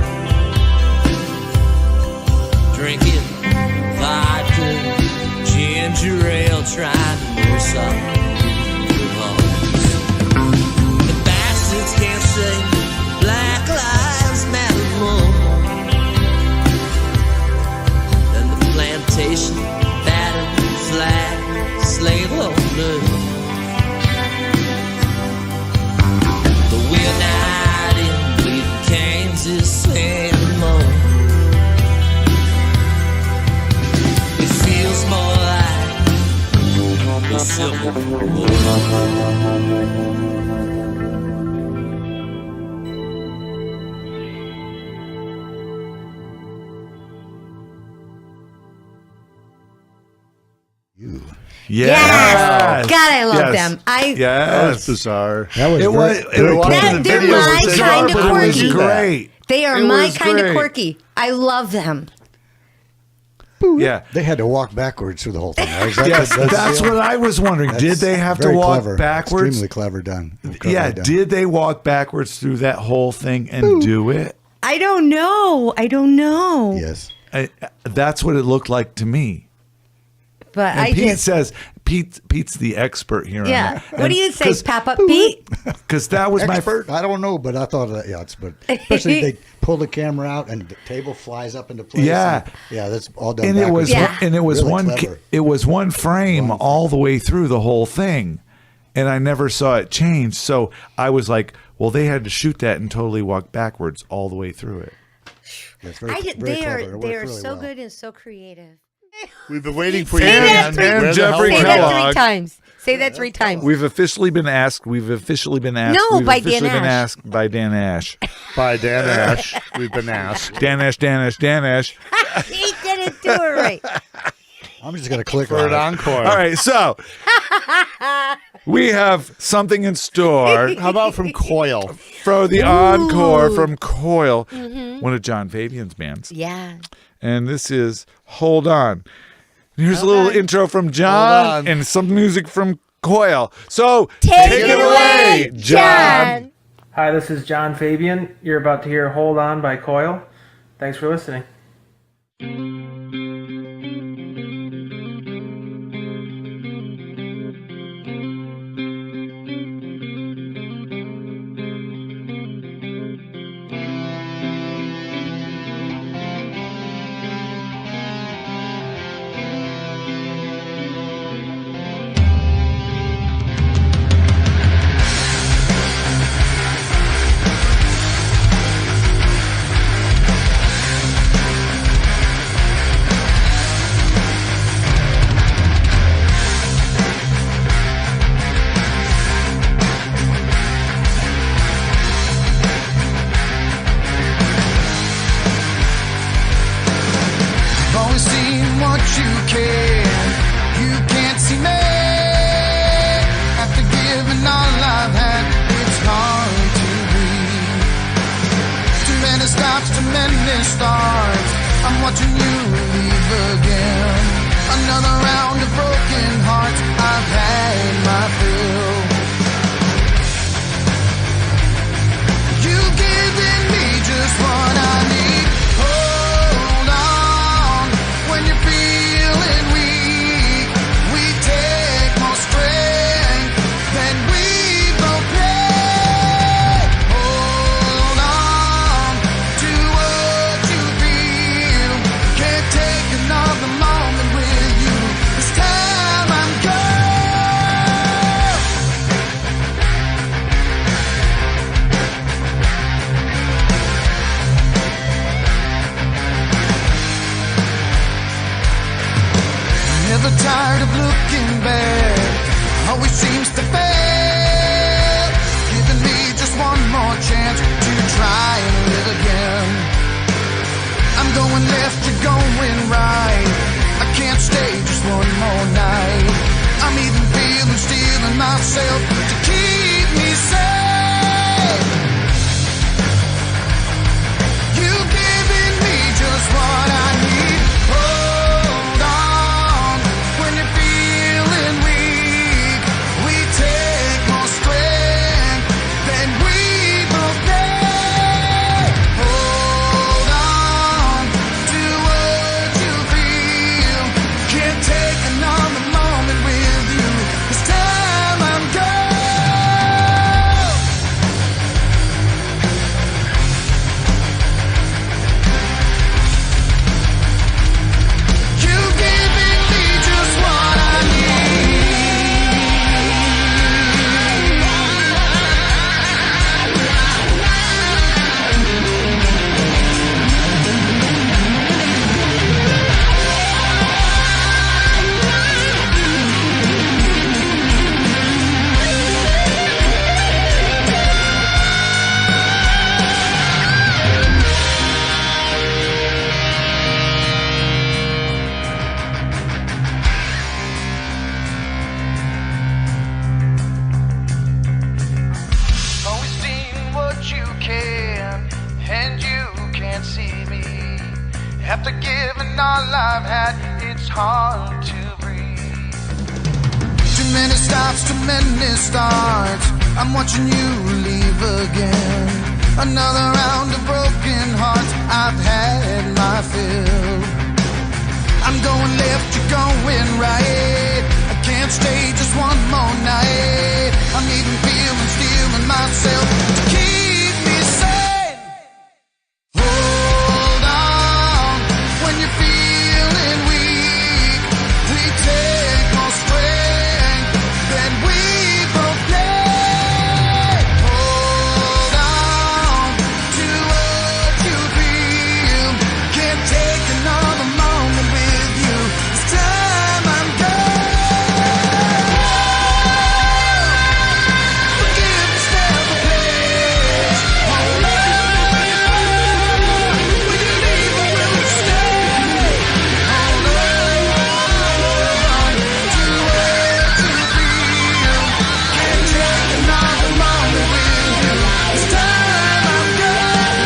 drinking vodka, ginger ale, trying to nurse our good hearts. The bastards can't say Black Lives Matter more than the plantation, battered flag, slave owners. But we're not in bleeding Kansas anymore. It feels more like the Civil War. Yes. God, I love Yes. them. Yes. That was bizarre. That was they're my kind of quirky. Great. They are It my was kind great. of quirky. I love them. Yeah. They had to walk backwards through the whole thing. Right? Yes, that's what I was wondering. Did they have to very walk clever. backwards? Extremely clever done. Yeah, did they walk backwards through that whole thing and do it? I don't know. Yes. That's what it looked like to me. But And I Pete just says, Pete's the expert here. yeah. What do you say, Pop Up Pete? Because that was Expert? I don't know, but I thought that, but especially they pull the camera out and the table flies up into place. Yeah. Yeah, that's all done And it was backwards. Really clever. it was one frame all the way through the whole thing, and I never saw it change. So I was like, well, they had to shoot that and totally walk backwards all the way through it. That's They are so good and so creative. We've been waiting for Say you. that Where the Jeffrey hell Say were that you? three times. Say that 3 times. We've officially been asked. We've officially been asked. No, we've by officially Dan been Ash. asked by Dan Ash. By Dan Ash. We've been asked. Dan Ash. He didn't do it right. I'm just going to click For on an it. encore. All right, so we have something in store. How about from Coyle? For the encore from Coyle, one of John Fabian's bands. Yeah. And this is Hold On. Here's a little intro from John and some music from Coyle. So take it away, John. Hi, this is John Fabian. You're about to hear Hold On by Coyle. Thanks for listening. watching you leave again. Another round of broken hearts, I've had my fill. You've given me just what I need. Hold on, when you're feeling weak, we take more strength than we both need. Hold on to what you feel. Can't take another moment never tired of looking back. Always seems to fail. Giving me just one more chance to try and live again. I'm going left, you're going right. I can't stay just one more night. I'm even feeling, stealing myself to keep me safe. You've given me just what I need. Hold on when you're feeling weak. We take more strength than we both need. Hold on to what you feel. Can't take another moment with you. This time I'm gone. You've given me just what I always seen what you can, and you can't see me. After giving all I've had, it's hard to breathe. Too many stops, too many starts. I'm watching you leave again. Another round of broken hearts. I've had my fill. I'm going left, you're going right. I can't stay just one more night. I'm even feeling, stealing myself to keep me sane. Hold on when you're feeling weak. We take more strength than we both need. Hold on to what you feel. Can't take another moment with you. This time I'm gone. Forgiveness never pays. Hold on. Will you leave or will you stay? Hold on to what you feel. Can't take another moment with you. This time I'm gone.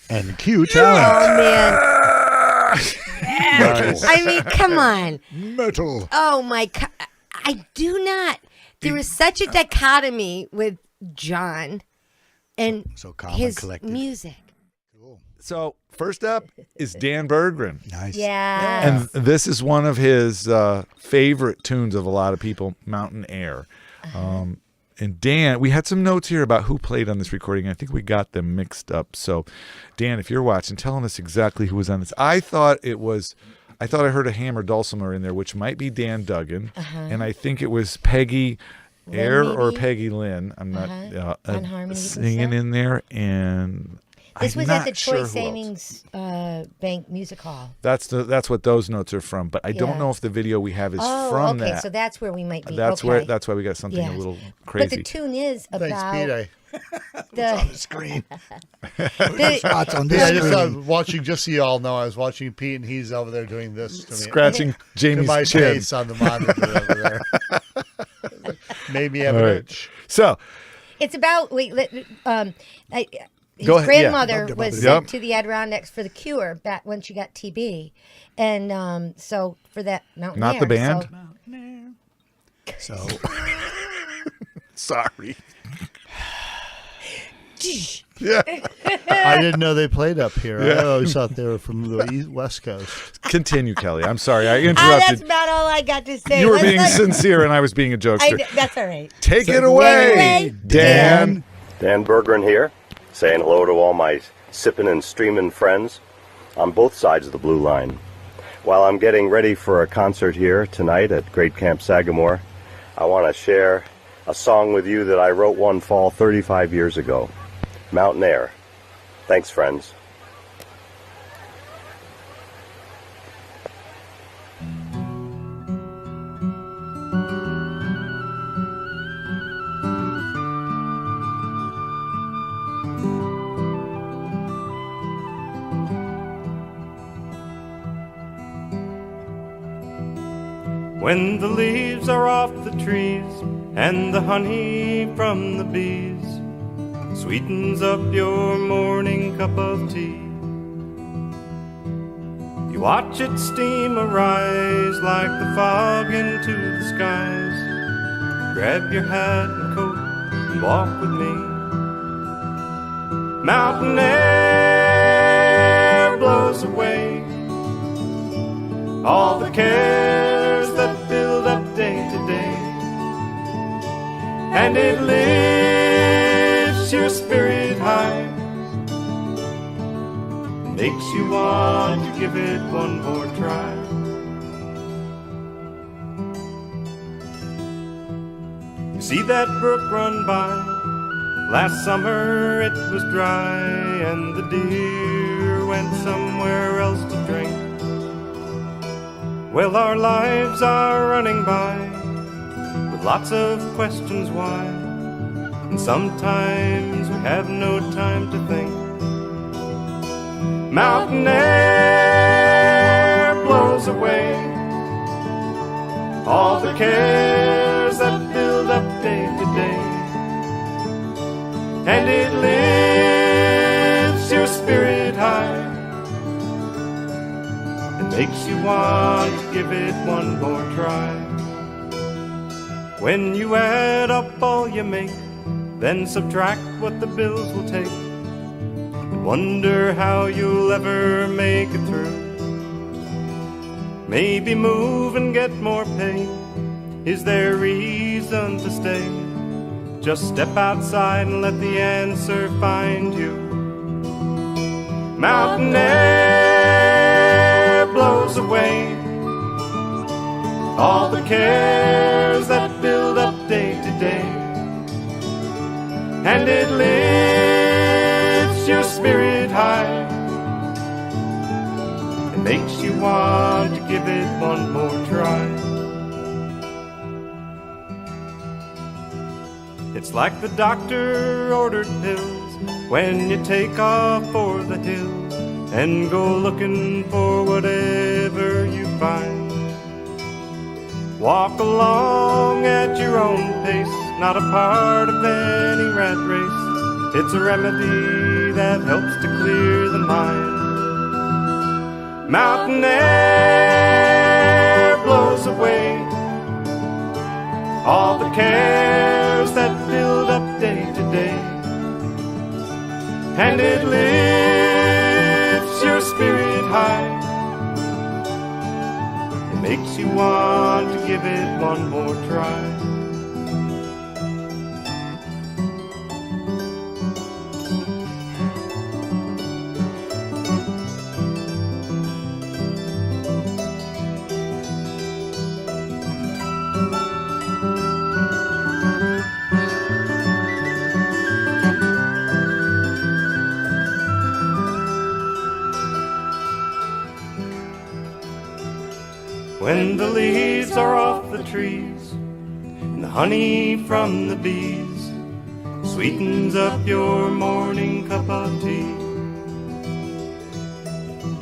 And cue talent. Oh man! Metal. I mean, come on. Metal. Oh my! I do not. There is such a dichotomy with John and So calm his and collected. music. So first up is Dan Berggren. Nice. Yeah. And this is one of his favorite tunes of a lot of people, Mountain Air. And Dan, we had some notes here about who played on this recording. I think we got them mixed up. So, Dan, if you're watching, telling us exactly who was on this. I thought I heard a hammer dulcimer in there, which might be Dan Duggan. And I think it was Peggy Air or Peggy Lynn. I'm not On harmony, singing in there. And This I'm was at not the sure Choice who else. Savings Bank Music Hall. That's what those notes are from. But I don't Yeah. know if the video we have is Oh, from okay, that. so that's where we might be. That's okay. that's why we got something Yes. a little crazy. But the tune is about Thanks, the on the screen. Spots on I this just screen. watching, just so you all know, I was watching Pete, and he's over there doing this to me. Scratching Jamie's to my chin. face on the monitor over there. Made me have All an right. itch. So It's about his Go ahead, yeah. grandmother was Yep. sent to the Adirondacks for the cure back when she got TB, and so for that Mountain Not Air, the band? So, Sorry. Yeah. I didn't know they played up here. Yeah. I always thought they were from the West Coast. Continue, Kelly. I'm sorry. I that's interrupted. about all I got to say. You were Let's being let- sincere and I was being a jokester. That's all right. Take So it away, away, Dan. Dan Berggren here, saying hello to all my sipping and streaming friends. on both sides of the blue line. While I'm getting ready for a concert here tonight at Great Camp Sagamore, I want to share a song with you that I wrote one fall 35 years ago, Mountain Air. Thanks, friends. When the leaves are off the trees and the honey from the bees sweetens up your morning cup of tea, you watch it steam arise like the fog into the skies. Grab your hat and coat and walk with me. Mountain air blows away all the cares that build up day to day, and it lifts your spirit high, makes you want to give it one more try. You see that brook run by? Last summer it was dry, and the deer went somewhere else to drink. Well, our lives are running by with lots of questions why, and sometimes we have no time to think. Mountain air blows away all the cares that build up day to day, and it lifts your spirit high, makes you want to give it one more try. When you add up all you make, then subtract what the bills will take, and wonder how you'll ever make it through. Maybe move and get more pay. Is there reason to stay? Just step outside and let the answer find you. Mountain air blows away all the cares that build up day to day, and it lifts your spirit high, and makes you want to give it one more try. It's like the doctor ordered pills when you take off for the hills and go looking for whatever you find. Walk along at your own pace, not a part of any rat race. It's a remedy that helps to clear the mind. Mountain air blows away all the cares that build up day to day, and it lifts your spirit high, it makes you want to give it one more try. When the leaves are off the trees and the honey from the bees sweetens up your morning cup of tea,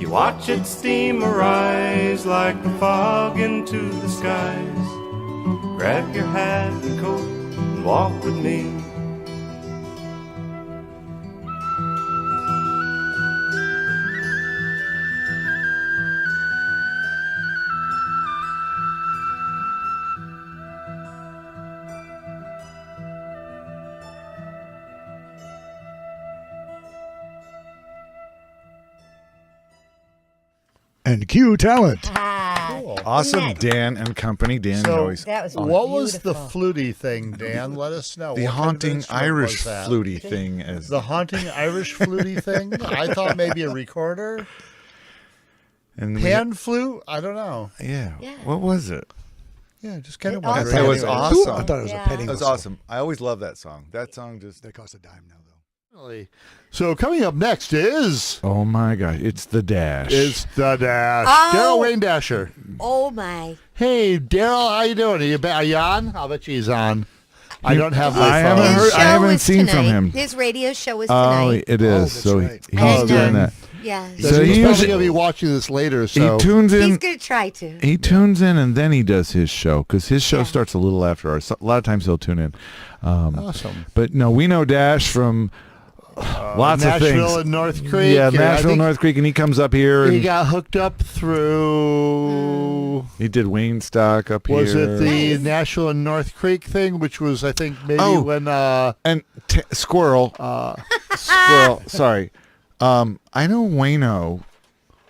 you watch it steam arise like the fog into the skies. Grab your hat and coat and walk with me. And cue talent. Cool. Awesome, Dan and company. Dan So, always. what was the fluty thing, Dan? Let us know. The What haunting kind of instrument Irish was that? fluty thing. As The haunting Irish fluty thing? I thought maybe a recorder. And Pan flute? I don't know. Yeah. What was it? Yeah, just kind of That wondering. was awesome. I thought it was a penny That was whistle. awesome. I always love that song. That song just... They cost a dime now, though. Really? So coming up next is... Oh, my gosh. It's The Dash. It's The Dash. Oh. Daryl Wayne Dasher. Oh my! Hey, Daryl, how you doing? Are you on? I'll bet he's on. I don't have my phone. I haven't heard. I haven't seen tonight. from him. His radio show is Oh, tonight. it is. that's So right. he's doing that. Yeah. So he's he probably usually going to be watching this later. So he tunes in. He's gonna try to. He tunes in and then he does his show because his show starts a little after ours. A lot of times he'll tune in. Awesome. But no, we know Dash from lots of things. Nashville and North Creek. Yeah, and I Nashville, think North Creek, and he comes up here. He And got hooked up through. he did Wayne Stock up Was here. it the Nashville and North Creek thing, which was I think maybe when and Squirrel. Squirrel. Sorry. I know Wayno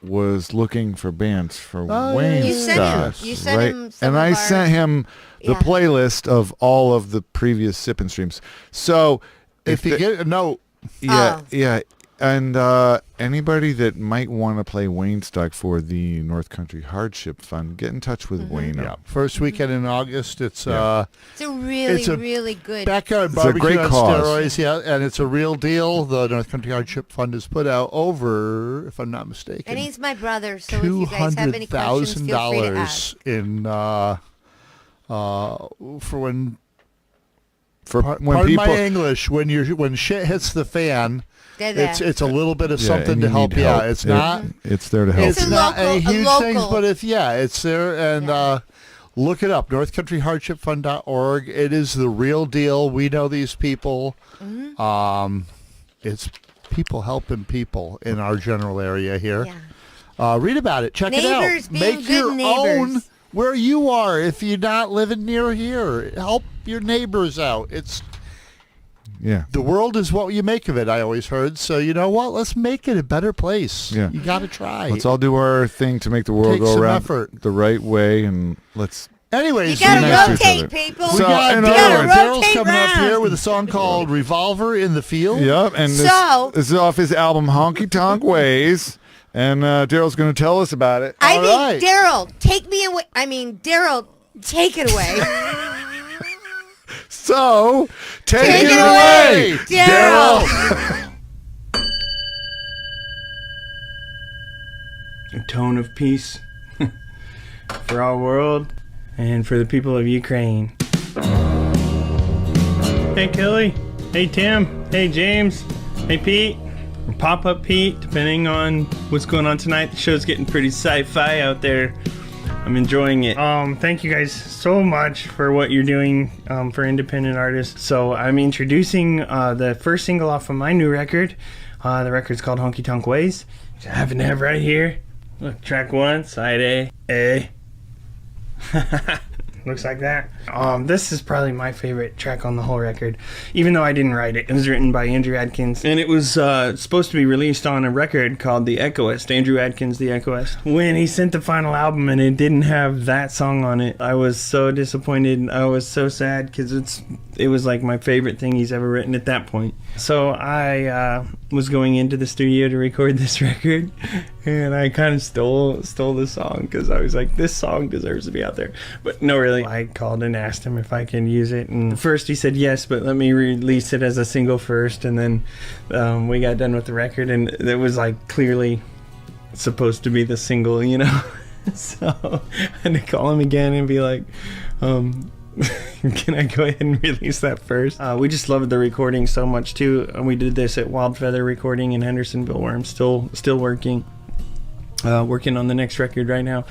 was looking for bands for Wayne You sent Stock, him- you sent right? him some and of I our- sent him the Yeah. playlist of all of the previous Sip and Streams. So if you get a note, yeah, and anybody that might want to play Wayne Stock for the North Country Hardship Fund, get in touch with Wayno. Yeah, first weekend in August. It's It's a really, really good. backyard It's a barbecue great on cause. steroids. Yeah, and it's a real deal. The North Country Hardship Fund has put out over, if I'm not mistaken, And he's my brother, so if you guys have any questions, feel free to ask. in for when. When pardon people, my English. When shit hits the fan, They're there. it's a little bit of Yeah, something and to you help need you help. out. It's not. It's there to help. It's It's a not local- a a huge thing, local. but it's there. And look it up, NorthCountryHardshipFund.org. It is the real deal. We know these people. Mm-hmm. It's people helping people in our general area here. Yeah. Read about it. Check Neighbors it out. being Make good your neighbors. own where you are. If you're not living near here, help your neighbors out. It's Yeah. the world is what you make of it, I always heard. So you know what? Let's make it a better place. Yeah. You got to try. Let's all do our thing to make the world Take go some around effort. the right way, and let's. Anyways, You gotta be nice to each rotate, other. people. we So, got in Daryl. other words- Daryl's rotate coming up round. here with a song called Revolver in the Field. Yep, and So- this is off his album Honky Tonk Ways, and Daryl's going to tell us about it. I All mean, right. Daryl, take me away. I mean, Daryl, take it away. So, take Take it it away, away, Daryl. A tone of peace for our world and for the people of Ukraine. Hey Kelly, hey Tim, hey James, hey Pete, or Pop-Up Pete, depending on what's going on tonight. The show's getting pretty sci-fi out there. I'm enjoying it. Thank you guys so much for what you're doing for independent artists. So I'm introducing the first single off of my new record. The record's called Honky Tonk Ways. Which I happen to have right here. Look, track 1, side A. Looks like that. This is probably my favorite track on the whole record, even though I didn't write it. It was written by Andrew Adkins, and it was supposed to be released on a record called The Echoist, Andrew Adkins' The Echoist. When he sent the final album and it didn't have that song on it, I was so disappointed. I was so sad because it was like my favorite thing he's ever written at that point. So I was going into the studio to record this record, and I kind of stole the song because I was like, this song deserves to be out there. But no, really, I called and asked him if I can use it, and first he said yes, but let me release it as a single first, and then we got done with the record, and it was like clearly supposed to be the single, you know. So I had to call him again and be like, can I go ahead and release that first? We just loved the recording so much too. We did this at Wild Feather Recording in Hendersonville, where I'm still working on the next record right now,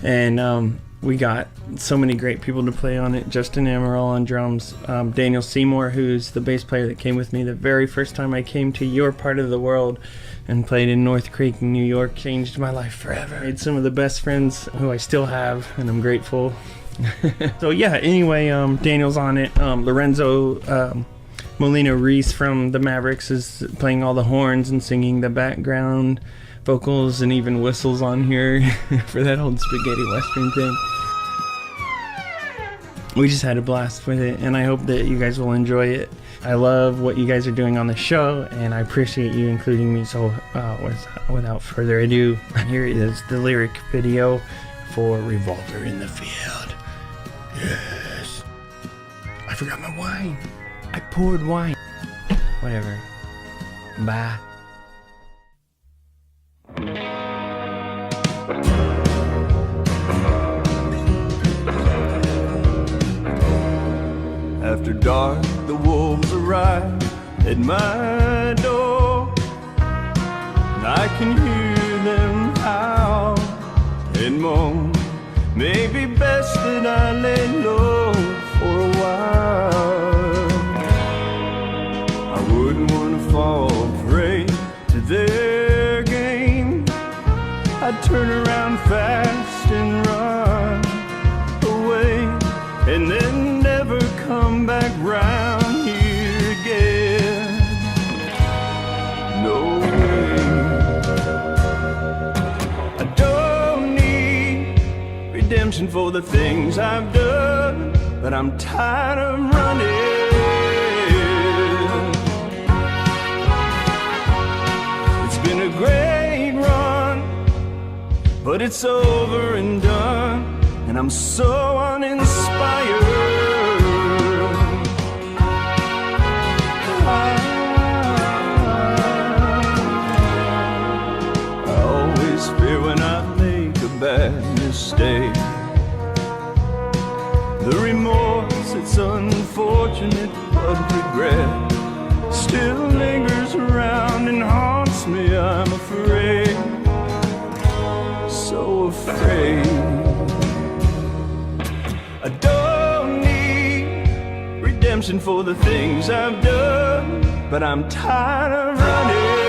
and we got so many great people to play on it. Justin Amaral on drums, Daniel Seymour, who's the bass player that came with me the very first time I came to your part of the world and played in North Creek, New York. Changed my life forever. Made some of the best friends who I still have, and I'm grateful. So yeah, anyway, Daniel's on it. Lorenzo Molina Reese from the Mavericks is playing all the horns and singing the background vocals and even whistles on here for that old spaghetti western thing. We just had a blast with it, and I hope that you guys will enjoy it. I love what you guys are doing on the show, and I appreciate you including me. So without further ado, here is the lyric video for Revolver in the Field. Yes. I forgot my wine. I poured wine. Whatever. Bye. After dark, the wolves arrive at my door, and I can hear them howl and moan. Maybe best that I lay low for a while. I wouldn't want to fall prey to their game. I'd turn around fast and run away, and then never come back round here again. No way. I don't need redemption for the things I've done, but I'm tired of running. It's been a great run, but it's over and done, and I'm so uninspired. I always fear when I make a bad mistake. The remorse, it's unfortunate, but regret still lingers around and haunts me, I'm afraid. So afraid. I don't need redemption for the things I've done, but I'm tired of running.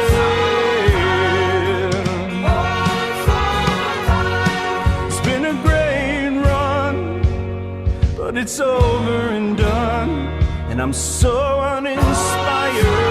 It's been a great run, but it's over and done, and I'm so uninspired.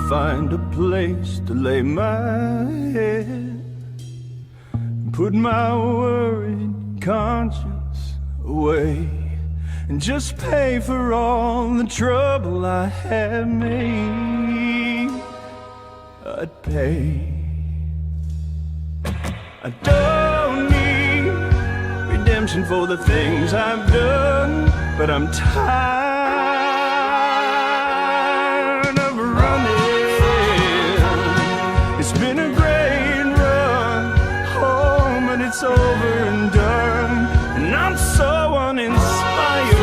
Find a place to lay my head, put my worried conscience away, and just pay for all the trouble I have made. I'd pay. I don't need redemption for the things I've done, but I'm tired of running. It's been a great run home, and it's over and done, and I'm so uninspired.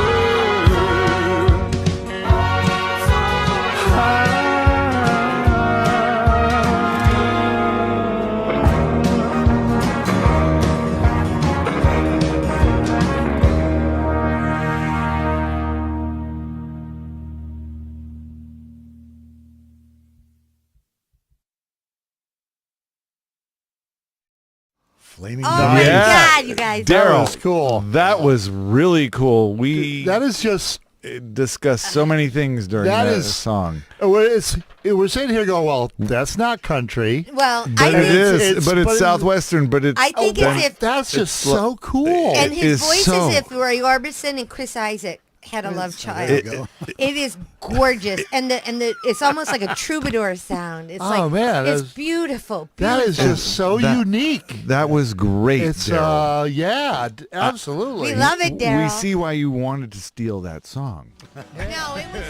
Flaming Oh my God, you guys! Daryl, That was cool. That was really cool. We That is just discussed so many things during that song. We're sitting here going, well, that's not country. Well, But I it think is. But it's Southwestern. But it's. I think it's if that's just so cool. and It his is voice so- is if Roy Orbison and Chris Isaac had a love child. It is gorgeous, and the it's almost like a troubadour sound. It's Oh, like man, it's that's- beautiful. That is beautiful. just so That- unique. That was great. It's Daryl. yeah, absolutely. We love it, Daryl. We see why you wanted to steal that song. No, it was.